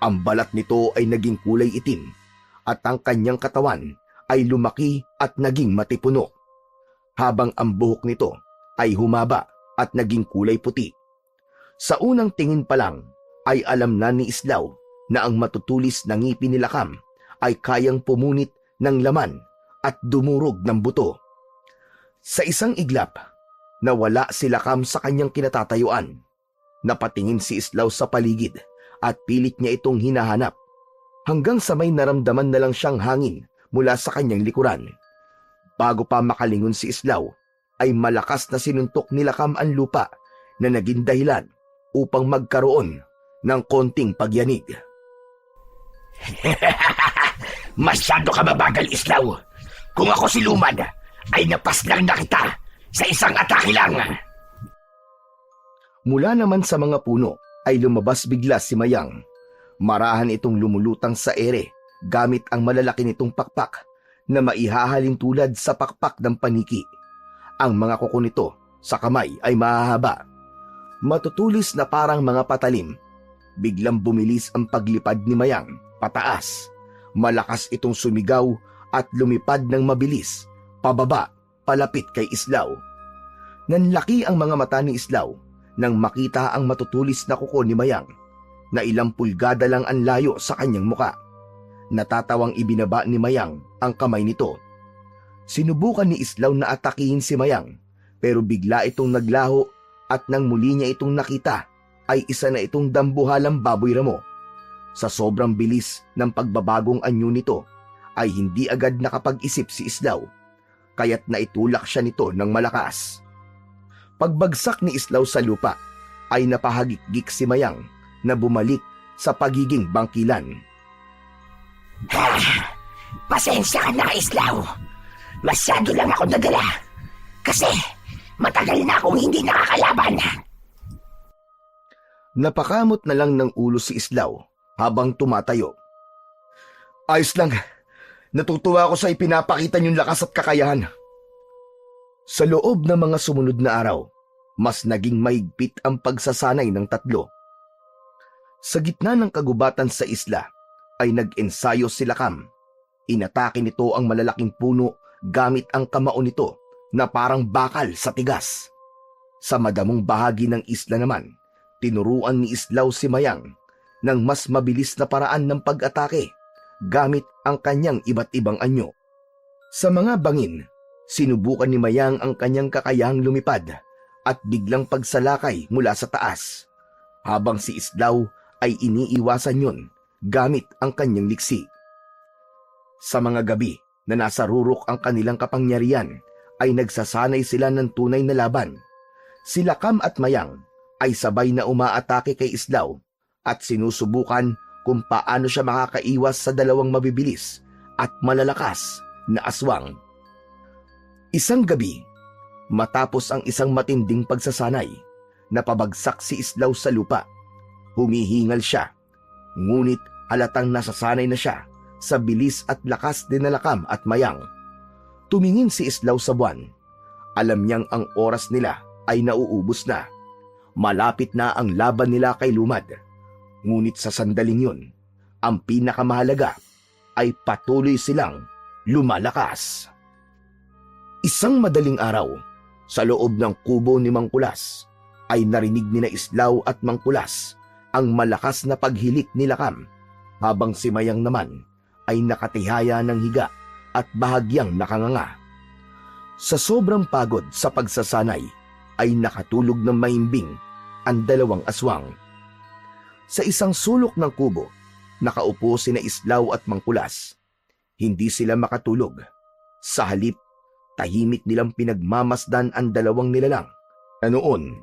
Ang balat nito ay naging kulay itim at ang kanyang katawan ay lumaki at naging matipuno, habang ang buhok nito ay humaba at naging kulay puti. Sa unang tingin pa lang ay alam na ni Islaw na ang matutulis na ngipin ni Lakam ay kayang pumunit ng laman at dumurog ng buto. Sa isang iglap, nawala si Lakam sa kanyang kinatatayuan. Napatingin si Islaw sa paligid at pilit niya itong hinahanap, hanggang sa may naramdaman na lang siyang hangin mula sa kanyang likuran. Bago pa makalingon si Islaw, ay malakas na sinuntok ni Lakam ang lupa na naging dahilan upang magkaroon ng konting pagyanig. Masyado ka mabagal, Islaw. Kung ako si Lumad, ay napaslang na kita sa isang atake lang. Mula naman sa mga puno ay lumabas bigla si Mayang. Marahan itong lumulutang sa ere gamit ang malalaki nitong pakpak na maihahalin tulad sa pakpak ng paniki. Ang mga kuko nito sa kamay ay mahahaba. Matutulis na parang mga patalim. Biglang bumilis ang paglipad ni Mayang pataas. Malakas itong sumigaw at lumipad ng mabilis pababa palapit kay Islaw. Nanlaki ang mga mata ni Islaw nang makita ang matutulis na kuko ni Mayang na ilang pulgada lang ang layo sa kanyang muka. Natatawang ibinaba ni Mayang ang kamay nito. Sinubukan ni Islaw na atakihin si Mayang, pero bigla itong naglaho at nang muli niya itong nakita ay isa na itong dambuhalang baboy ramo. Sa sobrang bilis ng pagbabagong anyo nito ay hindi agad nakapag-isip si Islaw, kaya't naitulak siya nito ng malakas. Pagbagsak ni Islaw sa lupa ay napahagikgik si Mayang na bumalik sa pagiging bangkilan. Pasensya ka na, Islaw. Masyado lang ako nadala. Kasi matagal na akong hindi nakakalaban. Napakamot na lang ng ulo si Islaw habang tumatayo. Ayos lang. Natutuwa ako sa ipinapakita niyong lakas at kakayahan. Sa loob ng mga sumunod na araw, mas naging mahigpit ang pagsasanay ng tatlo. Sa gitna ng kagubatan sa isla, ay nag-ensayo si Lakam. Inatake nito ang malalaking puno gamit ang kamao nito na parang bakal sa tigas. Sa madamong bahagi ng isla naman, tinuruan ni Islaw si Mayang ng mas mabilis na paraan ng pag-atake gamit ang kanyang iba't ibang anyo. Sa mga bangin, sinubukan ni Mayang ang kanyang kakayahang lumipad at biglang pagsalakay mula sa taas, habang si Islaw ay iniiwasan yon gamit ang kanyang liksi. Sa mga gabi na nasa rurok ang kanilang kapangyarihan, ay nagsasanay sila ng tunay na laban. Si Lakam at Mayang ay sabay na umaatake kay Islaw at sinusubukan kung paano siya makakaiwas sa dalawang mabibilis at malalakas na aswang. Isang gabi, matapos ang isang matinding pagsasanay, napabagsak si Islaw sa lupa. Humihingal siya, ngunit halatang nasasanay na siya sa bilis at lakas din na Lakam at Mayang. Tumingin si Islaw sa buwan. Alam niyang ang oras nila ay nauubos na. Malapit na ang laban nila kay Lumad. Ngunit sa sandaling yun, ang pinakamahalaga ay patuloy silang lumalakas. Isang madaling araw, sa loob ng kubo ni Mang Kulas, ay narinig ni na Islaw at Mang Kulas ang malakas na paghilik ni Lakam, habang si Mayang naman ay nakatihaya ng higa at bahagyang nakanganga. Sa sobrang pagod sa pagsasanay, ay nakatulog ng mahimbing ang dalawang aswang. Sa isang sulok ng kubo, Nakaupo sina Islaw at Mangkulas. Hindi sila makatulog. Sa halip, tahimik nilang pinagmamasdan ang dalawang nilalang na noon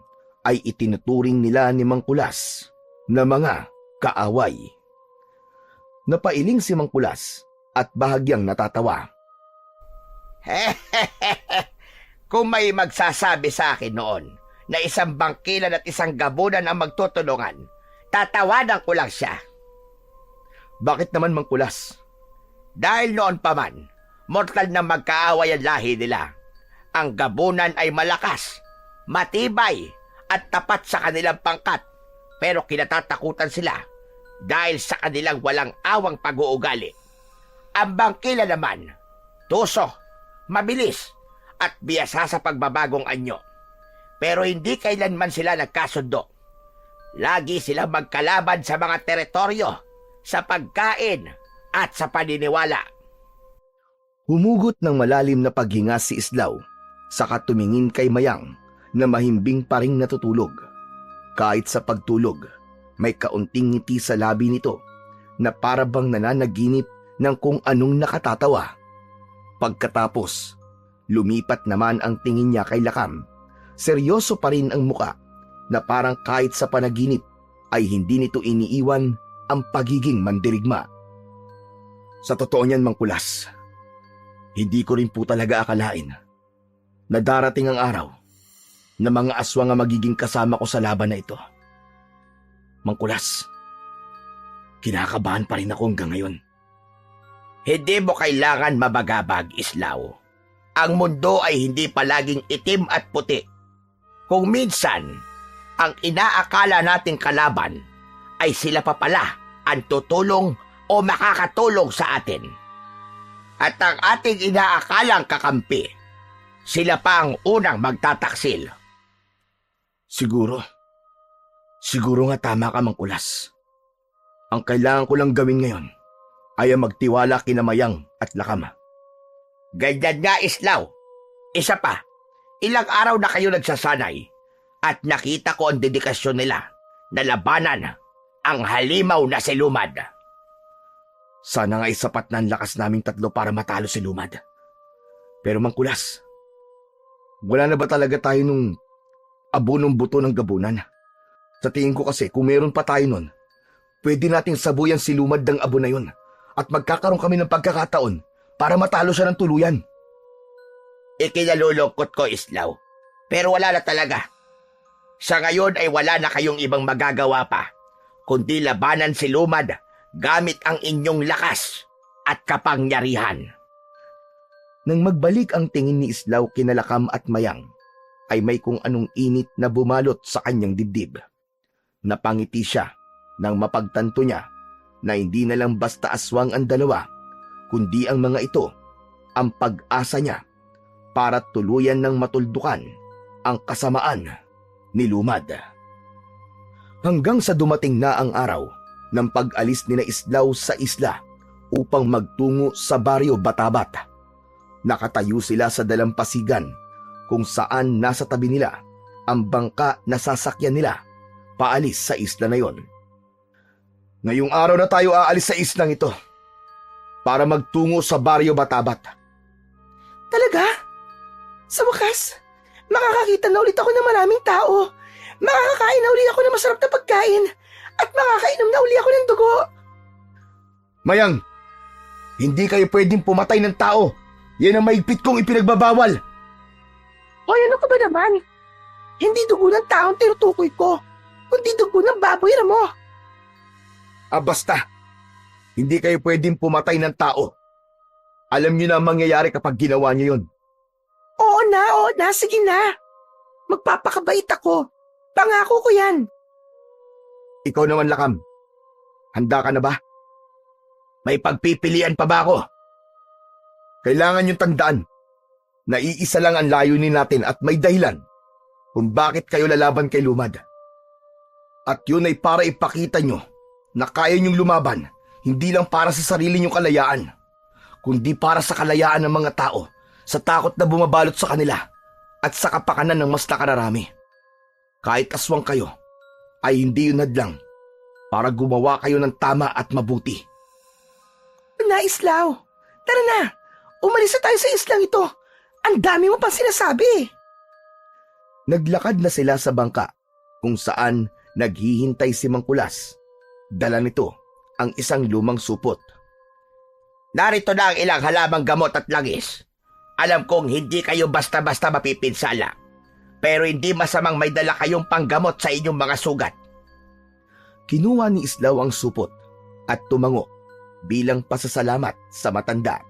ay itinuturing nila ni Mangkulas na mga kaaway. Napailing si Mangkulas at bahagyang natatawa. Kung may magsasabi sa akin noon na isang bangkilan at isang gabunan ang magtutulungan, tatawanan ko lang siya. Bakit naman, Mangkulas? Dahil noon pa man, mortal na magkaaway ang lahi nila. Ang gabunan ay malakas, matibay, at tapat sa kanilang pangkat, pero kinatatakutan sila dahil sa kanilang walang awang pag-uugali. Ang bangkila naman, tuso, mabilis, at biyasa sa pagbabagong anyo. Pero hindi kailanman sila nagkasundo. Lagi sila magkalaban sa mga teritoryo, sa pagkain, at sa paniniwala. Humugot ng malalim na paghinga si Islaw, saka tumingin kay Mayang na mahimbing pa ring natutulog. Kahit sa pagtulog, may kaunting ngiti sa labi nito na para bang nananaginip ng kung anong nakatatawa. Pagkatapos, lumipat naman ang tingin niya kay Lakam. Seryoso pa rin ang muka na parang kahit sa panaginip ay hindi nito iniiwan ang pagiging mandirigma. Sa totoo niyan, Mangkulas, hindi ko rin po talaga akalain na darating ang araw na mga aswang ang magiging kasama ko sa laban na ito. Mangkulas, kinakabahan pa rin ako hanggang ngayon. Hindi mo kailangan mabagabag, Islaw. Ang mundo ay hindi palaging itim at puti. Kung minsan, ang inaakala nating kalaban ay sila pa pala ang tutulong o makakatulong sa atin. At ang ating inaakalang kakampi, sila pa ang unang magtataksil. Siguro nga tama ka, Mangkulas. Ang kailangan ko lang gawin ngayon ay ang magtiwala kina Mayang at Lakam. Ganyan nga, Islaw. Isa pa, ilang araw na kayo nagsasanay at nakita ko ang dedikasyon nila na labanan ang halimaw na si Lumad. Sana nga isapat na ang lakas naming tatlo para matalo si Lumad. Pero Mangkulas, wala na ba talaga tayo nung abunong buto ng gabunan? Sa tingin ko kasi kung meron pa tayo nun, pwede nating sabuyan si Lumad ng abo na yun at magkakaroon kami ng pagkakataon para matalo siya ng tuluyan. Ikinalulungkot ko, Islaw, pero wala na talaga. Sa ngayon ay wala na kayong ibang magagawa pa kundi labanan si Lumad gamit ang inyong lakas at kapangyarihan. Nang magbalik ang tingin ni Islaw kina Lakam at Mayang, ay may kung anong init na bumalot sa kanyang dibdib. Napangiti siya nang mapagtanto niya na hindi na lang basta aswang ang dalawa, kundi ang mga ito ang pag-asa niya para tuluyan ng matuldukan ang kasamaan ni Lumad. Hanggang sa dumating na ang araw ng pag-alis nina Islaw sa isla upang magtungo sa baryo Batabat. Nakatayo sila sa dalampasigan kung saan nasa tabi nila ang bangka na sasakyan nila paalis sa isla na yon. Ngayong araw na tayo aalis sa islang ito para magtungo sa baryo Batabat. Talaga? Sa wakas, makakakita na ulit ako ng maraming tao. Makakakain na uli ako ng masarap na pagkain at makakainom na uli ako ng dugo. Mayang, hindi kayo pwedeng pumatay ng tao. Yan ang maigpit kong ipinagbabawal. Hoy, ano ka ba naman? Hindi dugo ng taong tinutukoy ko, kundi dugo ng baboy na mo. Basta, hindi kayo pwedeng pumatay ng tao. Alam niyo na ang mangyayari kapag ginawa niyo yun. Oo na, sige na. Magpapakabait ako. Pangako ko yan. Ikaw naman, Lakam. Handa ka na ba? May pagpipilian pa ba ako? Kailangan niyong tandaan na iisa lang ang layunin natin at may dahilan kung bakit kayo lalaban kay Lumad. At yun ay para ipakita nyo na kaya niyong lumaban hindi lang para sa sarili niyong kalayaan, kundi para sa kalayaan ng mga tao sa takot na bumabalot sa kanila at sa kapakanan ng mas nakararami. Kahit aswang kayo, ay hindi yun hadlang para gumawa kayo ng tama at mabuti. Na Islaw, tara na. Umalis na tayo sa islang ito. Ang dami mo pang sinasabi. Naglakad na sila sa bangka kung saan naghihintay si Mang Kulas. Dala nito ang isang lumang supot. Narito na ang ilang halamang gamot at langis. Alam kong hindi kayo basta-basta mapipinsala. Pero hindi masamang may dala kayong panggamot sa inyong mga sugat. Kinuha ni Islaw ang supot at tumango bilang pasasalamat sa matanda.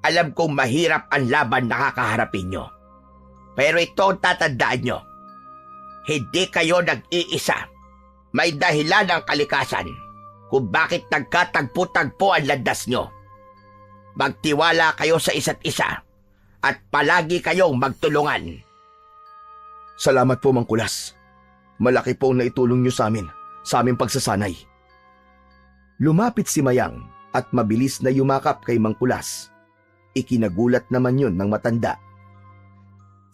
Alam kong mahirap ang laban na kakaharapin nyo. Pero ito ang tatandaan nyo. Hindi kayo nag-iisa. May dahilan ang kalikasan kung bakit nagkatagpo-tagpo ang landas nyo. Magtiwala kayo sa isa't isa at palagi kayong magtulungan. Salamat po, Mang Kulas. Malaki po ang naitulong niyo sa aming pagsasanay. Lumapit si Mayang at mabilis na yumakap kay Mang Kulas. Ikinagulat naman yun ng matanda.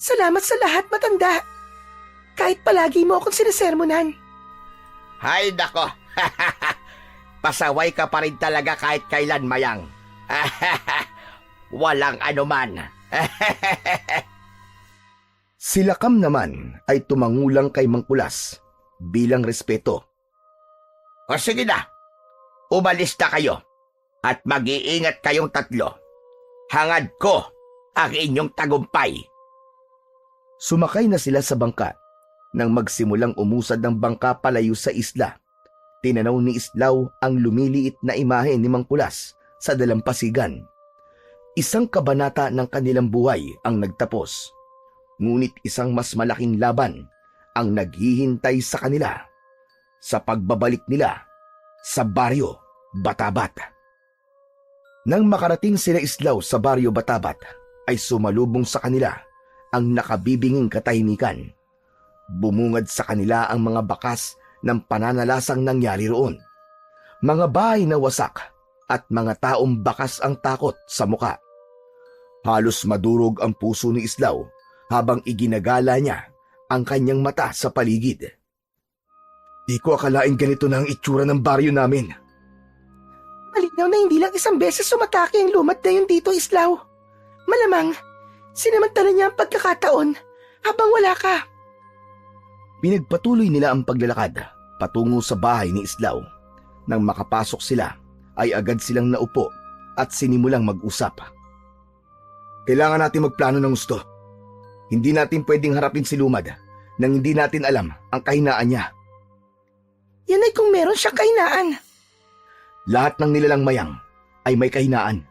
Salamat sa lahat, matanda. Kahit palagi mo akong sinasermonan. Hay nako, pasaway ka pa rin talaga kahit kailan, Mayang. Walang anuman. Si Lakam naman ay tumangulang kay Mang Kulas bilang respeto. O sige na, umalis na kayo at mag-iingat kayong tatlo. Hangad ko ang inyong tagumpay. Sumakay na sila sa bangka. Nang magsimulang umusad ng bangka palayo sa isla, tinanaw ni Islaw ang lumiliit na imahe ni Mang Kulas sa dalampasigan. Isang kabanata ng kanilang buhay ang nagtapos. Ngunit isang mas malaking laban ang naghihintay sa kanila sa pagbabalik nila sa Baryo Batabat. Nang makarating sila Islaw sa Baryo Batabat, ay sumalubong sa kanila ang nakabibinging katahimikan. Bumungad sa kanila ang mga bakas ng pananalasang nangyari roon. Mga bahay na wasak at mga taong bakas ang takot sa muka. Halos madurog ang puso ni Islaw habang iginagala niya ang kanyang mata sa paligid. Di ko akalain ganito na ang itsura ng baryo namin. Malinaw na hindi lang isang beses sumatake ang lumad na yun dito, Islaw. Malamang, sinamantala niya ang pagkakataon habang wala ka. Pinagpatuloy nila ang paglalakad patungo sa bahay ni Islaw. Nang makapasok sila, ay agad silang naupo at sinimulang mag-usap. Kailangan natin magplano ng gusto. Hindi natin pwedeng harapin si Lumad nang hindi natin alam ang kahinaan niya. Yan ay kung meron siyang kahinaan. Lahat ng nilalang Mayang ay may kahinaan.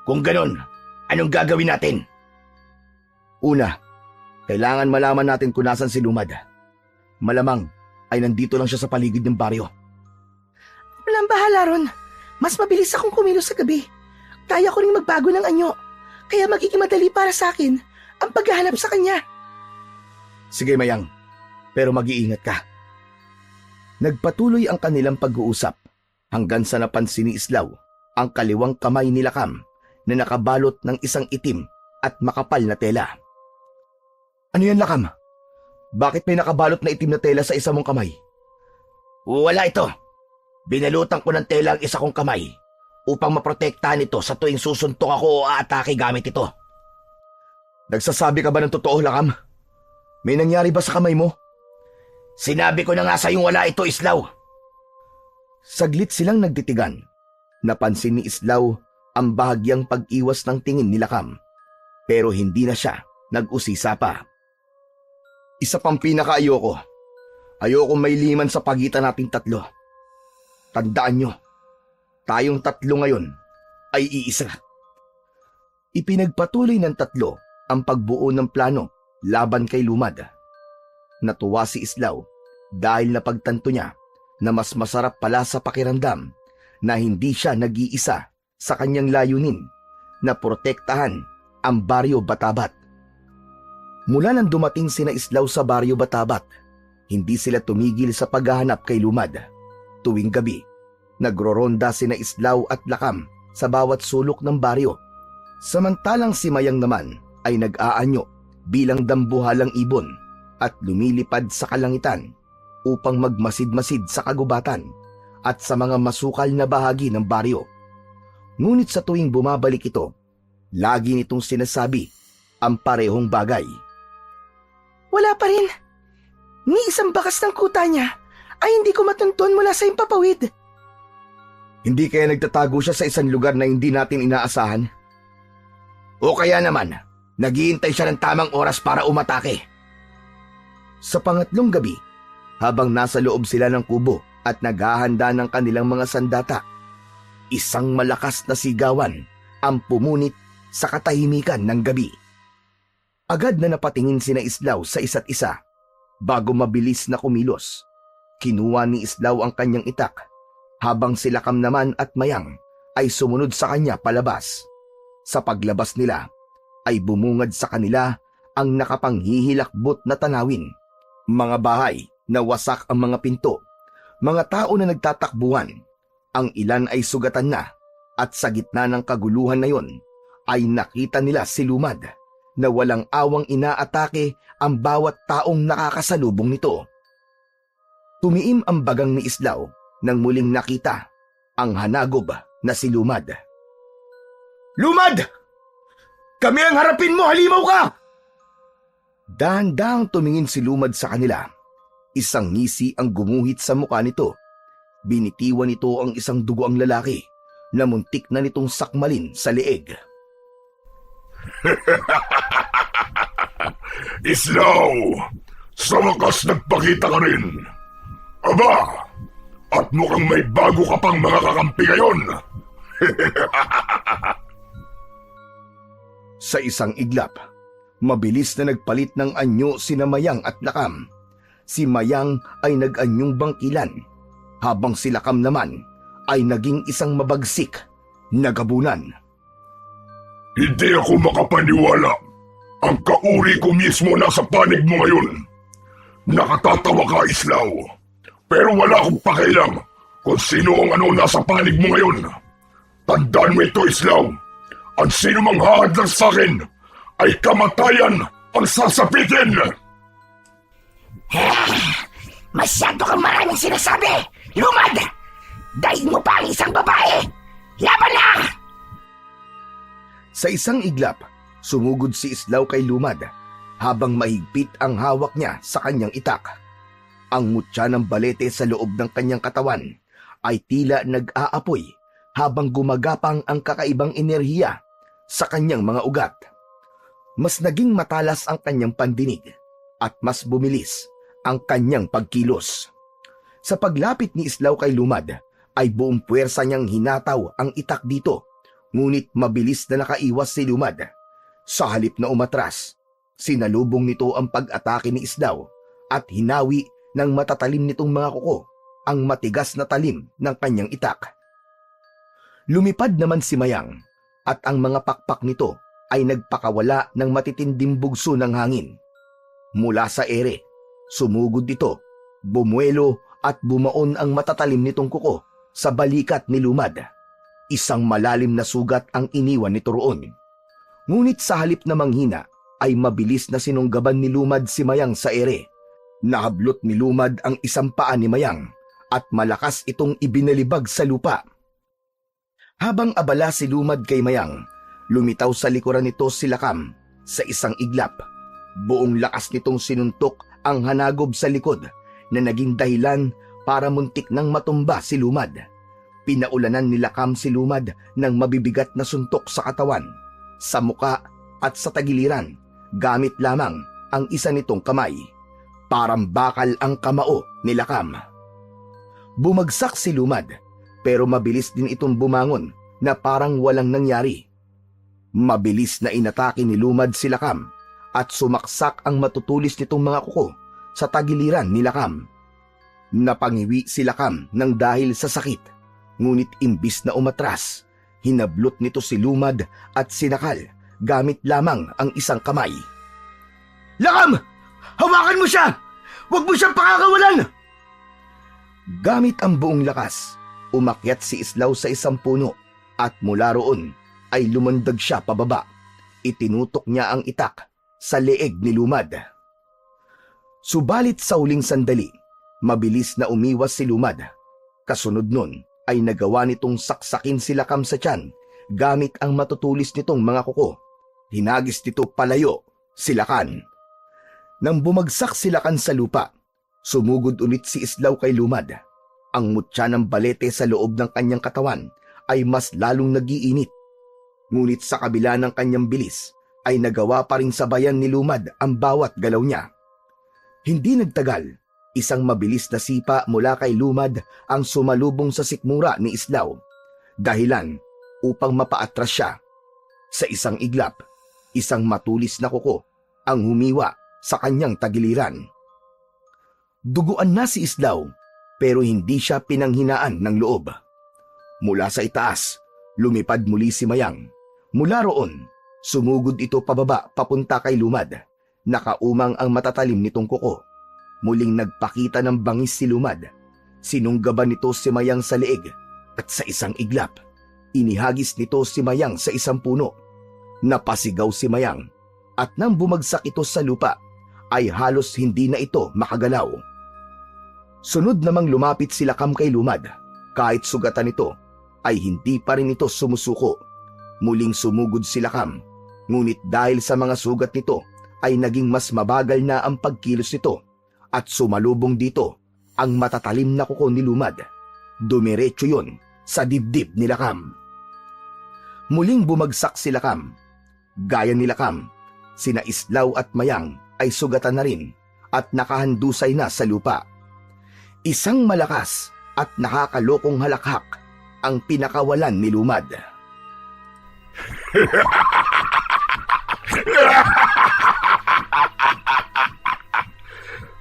Kung ganon, anong gagawin natin? Una, kailangan malaman natin kung nasan si Lumad. Malamang ay nandito lang siya sa paligid ng baryo. Walang bahala ron. Mas mabilis akong kumilos sa gabi. Kaya ko rin magbago ng anyo. Kaya magiging madali para sa akin ang paghahanap sa kanya. Sige Mayang, pero mag-iingat ka. Nagpatuloy ang kanilang pag-uusap hanggang sa napansin ni Islaw ang kaliwang kamay ni Lakam na nakabalot ng isang itim at makapal na tela. Ano yan, Lakam? Bakit may nakabalot na itim na tela sa isa mong kamay? Wala ito. Binalutan ko ng tela ang isa kong kamay upang maprotektahan ito sa tuwing susuntok ako o aatake gamit ito. Nagsasabi ka ba ng totoo, Lakam? May nangyari ba sa kamay mo? Sinabi ko na nga sa'yong wala ito, Islaw. Saglit silang nagtitigan. Napansin ni Islaw ang bahagyang pag-iwas ng tingin ni Lakam. Pero hindi na siya nag-usisa pa. Isa pang pinakaayoko. Ayoko may liman sa pagitan nating tatlo. Tandaan nyo, tayong tatlo ngayon ay iisa. Ipinagpatuloy ng tatlo ang pagbuo ng plano laban kay Lumad. Natuwa si Islaw dahil napagtanto niya na mas masarap pala sa pakiramdam na hindi siya nag-iisa sa kanyang layunin na protektahan ang Baryo Batabat. Mula nang dumating sina Islaw sa Baryo Batabat, hindi sila tumigil sa paghahanap kay Lumad. Tuwing gabi, nagroronda sina Islaw at Lakam sa bawat sulok ng baryo. Samantalang si Mayang naman ay nag-aanyo bilang dambuhalang ibon at lumilipad sa kalangitan upang magmasid-masid sa kagubatan at sa mga masukal na bahagi ng baryo. Ngunit sa tuwing bumabalik ito, lagi nitong sinasabi ang parehong bagay. Wala pa rin. Ni isang bakas ng kuta niya ay hindi ko matunton mula sa impapawid. Hindi kaya nagtatago siya sa isang lugar na hindi natin inaasahan? O kaya naman, naghihintay siya ng tamang oras para umatake. Sa pangatlong gabi, habang nasa loob sila ng kubo at naghahanda ng kanilang mga sandata, isang malakas na sigawan ang pumunit sa katahimikan ng gabi. Agad na napatingin sina Islaw sa isa't isa. Bago mabilis na kumilos, kinuha ni Islaw ang kanyang itak, habang si Lakam naman at Mayang ay sumunod sa kanya palabas. Sa paglabas nila, ay bumungad sa kanila ang nakapanghihilakbot na tanawin. Mga bahay na wasak ang mga pinto, mga tao na nagtatakbuhan, ang ilan ay sugatan na, at sa gitna ng kaguluhan na yon, ay nakita nila si Lumad na walang awang inaatake ang bawat taong nakakasalubong nito. Tumiim ang bagang ni Islaw nang muling nakita ang hanagob na si Lumad. Lumad! Kami ang harapin mo, halimaw ka! Dahan-dahang tumingin si Lumad sa kanila. Isang ngisi ang gumuhit sa mukha nito. Binitiwan nito ang isang dugoang lalaki na muntik na nitong sakmalin sa leeg. Islaw! Sa wakas nagpakita ka rin. Aba! At mukhang may bago ka pang mga kakampi ngayon. Sa isang iglap, mabilis na nagpalit ng anyo sina Mayang at Lakam. Si Mayang ay nag-anyong bangkilan, habang si Lakam naman ay naging isang mabagsik na gabunan. Hindi ako makapaniwala. Ang kauri ko mismo nasa panig mo ngayon. Nakatatawa ka, Islaw. Pero wala akong pakialam kung sino ang ano nasa panig mo ngayon. Tandaan mo ito, Islaw. Ang sino mang hahadlang sa akin ay kamatayan ang sasapitin. Masyado kang maraming sinasabi, Lumad! Daig mo pa ang isang babae! Laban na! Sa isang iglap, sumugod si Islaw kay Lumad habang mahigpit ang hawak niya sa kanyang itak. Ang mutya ng balete sa loob ng kanyang katawan ay tila nag-aapoy habang gumagapang ang kakaibang enerhiya sa kanyang mga ugat. Mas naging matalas ang kanyang pandinig at mas bumilis ang kanyang pagkilos. Sa paglapit ni Islaw kay Lumad, ay buong puwersa niyang hinataw ang itak dito, ngunit mabilis na nakaiwas si Lumad. Sa halip na umatras, sinalubong nito ang pag-atake ni Islaw at hinawi ng matatalim nitong mga kuko ang matigas na talim ng kanyang itak. Lumipad naman si Mayang at ang mga pakpak nito ay nagpakawala ng matitinding bugso ng hangin. Mula sa ere, sumugod ito, bumuelo at bumaon ang matatalim nitong kuko sa balikat ni Lumad. Isang malalim na sugat ang iniwan nito roon. Ngunit sa halip na manghina ay mabilis na sinunggaban ni Lumad si Mayang sa ere. Nahablot ni Lumad ang isang paa ni Mayang at malakas itong ibinalibag sa lupa. Habang abala si Lumad kay Mayang, lumitaw sa likuran nito si Lakam sa isang iglap. Buong lakas nitong sinuntok ang hanagob sa likod na naging dahilan para muntik nang matumba si Lumad. Pinaulanan ni Lakam si Lumad ng mabibigat na suntok sa katawan, sa muka at sa tagiliran, gamit lamang ang isa nitong kamay. Parang bakal ang kamao ni Lakam. Bumagsak si Lumad, pero mabilis din itong bumangon na parang walang nangyari. Mabilis na inatake ni Lumad si Lakam at sumaksak ang matutulis nitong mga kuko sa tagiliran ni Lakam. Napangiwi si Lakam ng dahil sa sakit, ngunit imbis na umatras, hinablot nito si Lumad at sinakal gamit lamang ang isang kamay. Lakam! Hawakan mo siya! Huwag mo siyang pakakawalan! Gamit ang buong lakas, umakyat si Islaw sa isang puno at mula roon ay lumundag siya pababa. Itinutok niya ang itak sa leeg ni Lumad. Subalit sa huling sandali, Mabilis na umiwas si Lumad. Kasunod nun ay nagawa nitong saksakin si Lakam sa tiyan gamit ang matutulis nitong mga kuko. Hinagis nito palayo si Lakan. Nang bumagsak si Lakan sa lupa, sumugod ulit si Islaw kay Lumad. Ang mutya ng balete sa loob ng kanyang katawan ay mas lalong nagiinit. Ngunit sa kabila ng kanyang bilis ay nagawa pa rin sabayan ni Lumad ang bawat galaw niya. Hindi nagtagal, isang mabilis na sipa mula kay Lumad ang sumalubong sa sikmura ni Islaw. Dahilan upang mapaatras siya. Sa isang iglap, isang matulis na kuko ang humiwa sa kanyang tagiliran. Duguan na si Islaw pero hindi siya pinanghinaan ng loob. Mula sa itaas, lumipad muli si Mayang. Mula roon, sumugod ito pababa papunta kay Lumad. Nakaumang ang matatalim nitong kuko. Muling nagpakita ng bangis si Lumad. Sinunggaban nito si Mayang sa leeg at sa isang iglap, inihagis nito si Mayang sa isang puno. Napasigaw si Mayang at nang bumagsak ito sa lupa ay halos hindi na ito makagalaw. Sunod namang lumapit si Lakam kay Lumad. Kahit sugatan nito ay hindi pa rin ito sumusuko. Muling sumugod si Lakam, ngunit dahil sa mga sugat nito ay naging mas mabagal na ang pagkilos nito at sumalubong dito ang matatalim na kuko ni Lumad. Dumiretso yun sa dibdib ni Lakam. Muling bumagsak si Lakam. Gaya ni Lakam, sina Islaw at Mayang ay sugatan na rin at nakahandusay na sa lupa. Isang malakas at nakakalokong halakhak ang pinakawalan ni Lumad.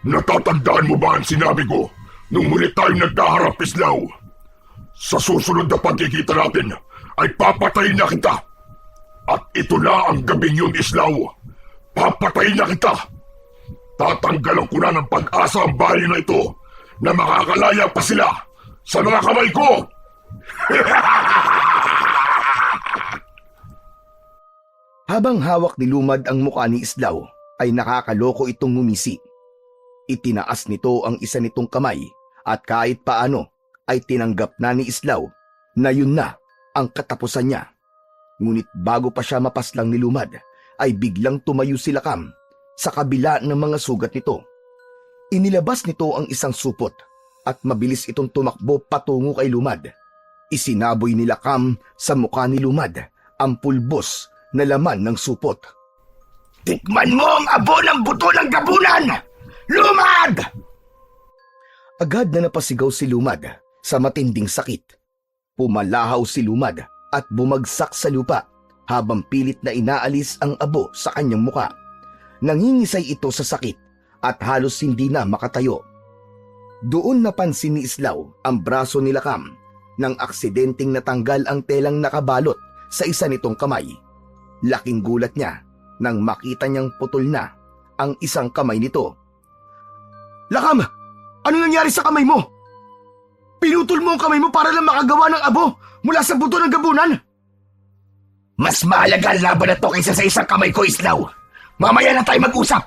Natatandaan mo ba ang sinabi ko nung muli tayong nagkaharap, Islaw? Sa susunod na pagkikita natin ay papatayin na kita. At ito na ang gabing yun, Islaw. Papatayin na kita. Tatanggalan ko na ng pag-asa ang bayan na ito na makakalaya pa sila sa mga kamay ko. Habang hawak ni Lumad ang mukha ni Islaw, ay nakakaloko itong ngumisi. Itinaas nito ang isa nitong kamay at kahit paano ay tinanggap na ni Islaw na yun na ang katapusan niya. Ngunit bago pa siya mapaslang ni Lumad, ay biglang tumayo si Lakam sa kabila ng mga sugat nito. Inilabas nito ang isang supot at mabilis itong tumakbo patungo kay Lumad. Isinaboy ni Lakam sa mukha ni Lumad ang pulbos na laman ng supot. Tikman mo ang abo ng buto ng gabunan! Lumad! Agad na napasigaw si Lumad sa matinding sakit. Pumalahaw si Lumad at bumagsak sa lupa habang pilit na inaalis ang abo sa kanyang muka. Nangingisay ito sa sakit at halos hindi na makatayo. Doon napansin ni Islaw ang braso ni Lakam nang aksidenteng natanggal ang telang nakabalot sa isa nitong kamay. Laking gulat niya nang makita niyang putol na ang isang kamay nito. Lakam! Ano nangyari sa kamay mo? Pinutol mo ang kamay mo para lang makagawa ng abo mula sa buto ng gabunan? Mas mahalaga ang laban na to kaysa sa isang kamay ko, Islaw. Mamaya na tayo mag-usap.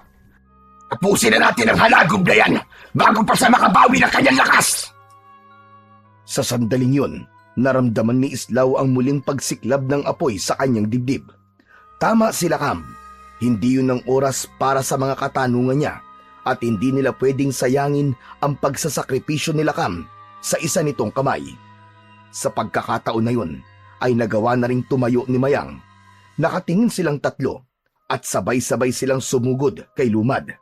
Tapusin na natin ang halagub na yan bago pa sa makabawi ng kanyang lakas. Sa sandaling yun, naramdaman ni Islaw ang muling pagsiklab ng apoy sa kanyang dibdib. Tama si Lakam, hindi yun ang oras para sa mga katanungan niya at hindi nila pwedeng sayangin ang pagsasakripisyo ni Lakam sa isa nitong kamay. Sa pagkakataon na yun, ay nagawa na ring tumayo ni Mayang. Nakatingin silang tatlo at sabay-sabay silang sumugod kay Lumad.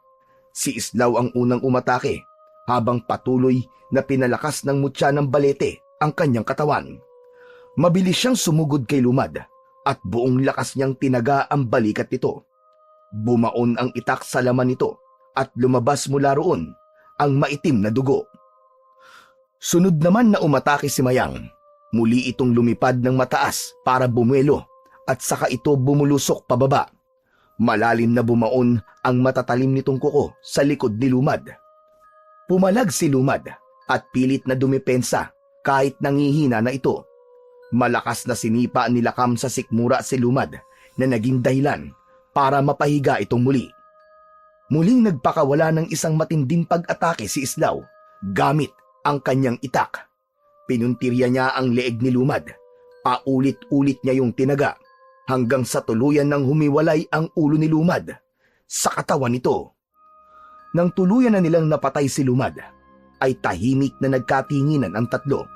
Si Islaw ang unang umatake habang patuloy na pinalakas ng mutya ng balete ang kanyang katawan. Mabilis siyang sumugod kay Lumad at buong lakas niyang tinaga ang balikat nito. Bumaon ang itak sa laman nito at lumabas mula roon ang maitim na dugo. Sunod naman na umatake si Mayang. Muli itong lumipad ng mataas para bumuelo at saka ito bumulusok pababa. Malalim na bumaon ang matatalim nitong kuko sa likod ni Lumad. Pumalag si Lumad at pilit na dumipensa kahit nangihina na ito. Malakas na sinipa ni Lakam sa sikmura si Lumad na naging dahilan para mapahiga itong muli. Muling nagpakawala ng isang matinding pag-atake si Islaw Gamit ang kanyang itak, pinuntirya niya ang leeg ni Lumad. Paulit-ulit niya yung tinaga hanggang sa tuluyan ng humiwalay ang ulo ni Lumad sa katawan nito. Nang tuluyan na nilang napatay si Lumad, ay tahimik na nagkatinginan ang tatlo.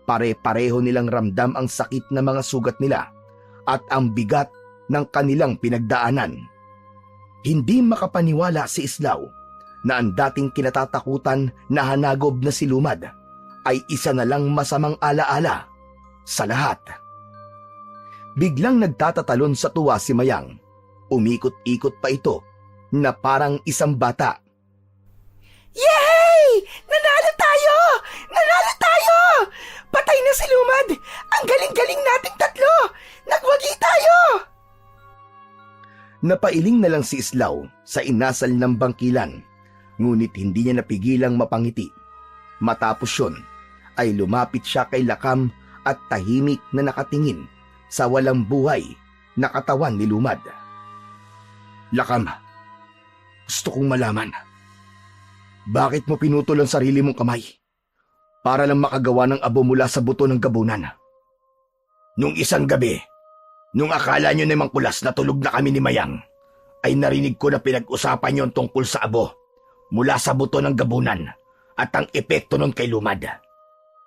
Pare-pareho nilang ramdam ang sakit na mga sugat nila at ang bigat ng kanilang pinagdaanan. Hindi makapaniwala si Islaw na ang dating kinatatakutan na hanagob na si Lumad ay isa na lang masamang alaala sa lahat. Biglang nagtatatalon sa tuwa si Mayang. Umikot-ikot pa ito na parang isang bata. Yay! Nanalo tayo! Nanalo tayo! Patay na si Lumad! Ang galing-galing nating tatlo! Nagwagi tayo! Napailing na lang si Islaw sa inasal ng bangkilan, ngunit hindi niya napigilang mapangiti. Matapos yun, ay lumapit siya kay Lakam at tahimik na nakatingin sa walang buhay na katawan ni Lumad. Lakam, gusto kong malaman, bakit mo pinutol ang sarili mong kamay para lang makagawa ng abo mula sa buto ng gabunan? Nung isang gabi, nung akala nyo na Mangkulas na tulog na kami ni Mayang, ay narinig ko na pinag-usapan yon tungkol sa abo mula sa buto ng gabunan at ang epekto nun kay Lumad.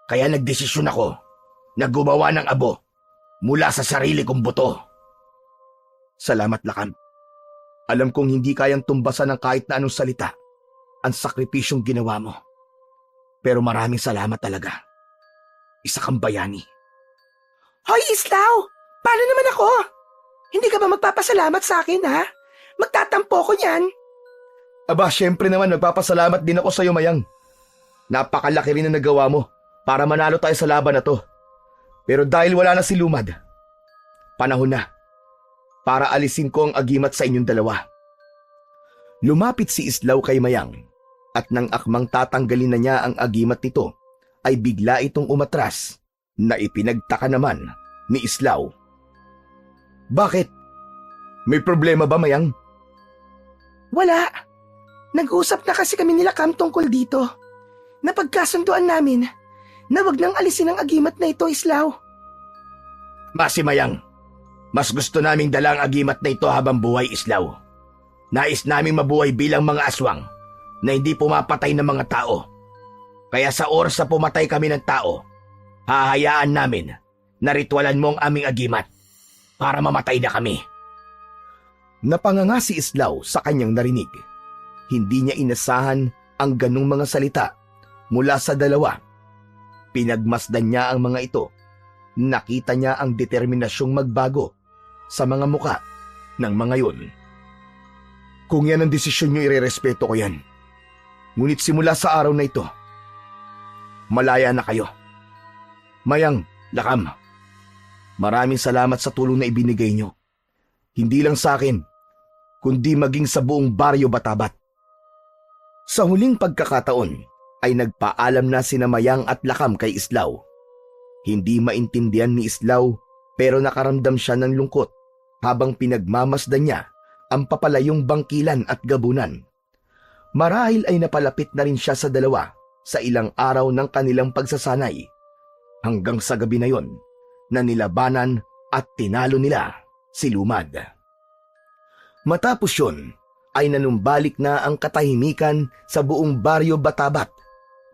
Kaya nagdesisyon ako na gumawa ng abo mula sa sarili kong buto. Salamat, Lakam. Alam kong hindi kayang tumbasan ng kahit na anong salita ang sakripisyong ginawa mo. Pero maraming salamat talaga. Isa kang bayani. Hoy, Islaw! Paano naman ako? Hindi ka ba magpapasalamat sa akin, ha? Magtatampo ko niyan. Aba, syempre naman magpapasalamat din ako sa iyo, Mayang. Napakalaki rin na nagawa mo para manalo tayo sa laban na to. Pero dahil wala na si Lumad, panahon na para alisin ko ang agimat sa inyong dalawa. Lumapit si Islaw kay Mayang at nang akmang tatanggalin na niya ang agimat nito, ay bigla itong umatras na ipinagtaka naman ni Islaw. Bakit? May problema ba, Mayang? Wala. Nag-usap na kasi kami nila Kam tungkol dito. Napagkasunduan namin na wag nang alisin ang agimat na ito, Islaw. Masi Mayang, mas gusto naming dala ang agimat na ito habang buhay, Islaw. Nais naming mabuhay bilang mga aswang na hindi pumapatay ng mga tao. Kaya sa oras na pumatay kami ng tao, hahayaan namin na ritualan mo ang aming agimat para mamatay na kami. Napanganga si Islaw sa kanyang narinig. Hindi niya inasahan ang ganung mga salita mula sa dalawa. Pinagmasdan niya ang mga ito. Nakita niya ang determinasyong magbago sa mga muka ng mga yun. Kung yan ang desisyon niyo, irerespeto ko yan. Ngunit simula sa araw na ito, malaya na kayo. Mayang, Lakam, maraming salamat sa tulong na ibinigay niyo. Hindi lang sa akin, kundi maging sa buong baryo Batabat. Sa huling pagkakataon, ay nagpaalam na sina Mayang at Lakam kay Islaw. Hindi maintindihan ni Islaw pero nakaramdam siya ng lungkot habang pinagmamasdan niya ang papalayong bangkilan at gabunan. Marahil ay napalapit na rin siya sa dalawa sa ilang araw ng kanilang pagsasanay hanggang sa gabi na yon na nilabanan at tinalo nila si Lumad. Matapos yun ay nanumbalik na ang katahimikan sa buong baryo Batabat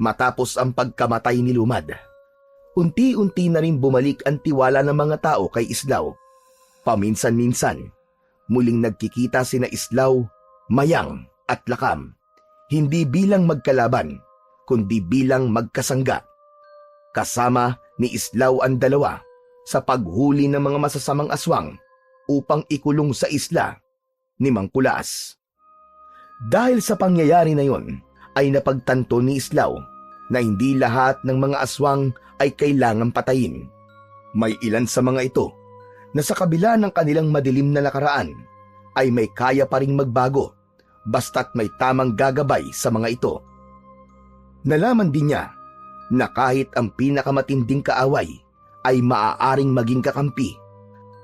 matapos ang pagkamatay ni Lumad. Unti-unti na rin bumalik ang tiwala ng mga tao kay Islaw. Paminsan-minsan, muling nagkikita sina Islaw, Mayang at Lakam, hindi bilang magkalaban, kundi bilang magkasangga. Kasama ni Islaw ang dalawa sa paghuli ng mga masasamang aswang upang ikulong sa isla ni Mangkulas. Dahil sa pangyayari na yon, ay napagtanto ni Islaw na hindi lahat ng mga aswang ay kailangang patayin. May ilan sa mga ito na sa kabila ng kanilang madilim na nakaraan ay may kaya pa ring magbago basta't may tamang gagabay sa mga ito. Nalaman din niya na kahit ang pinakamatinding kaaway ay maaaring maging kakampi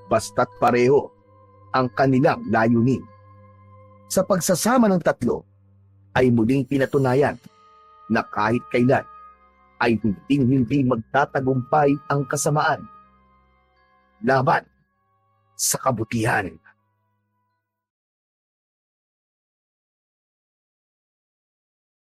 basta't pareho ang kanilang layunin. Sa pagsasama ng tatlo ay muling pinatunayan na kahit kailan ay hindi magtatagumpay ang kasamaan. Laban sa kabutihan.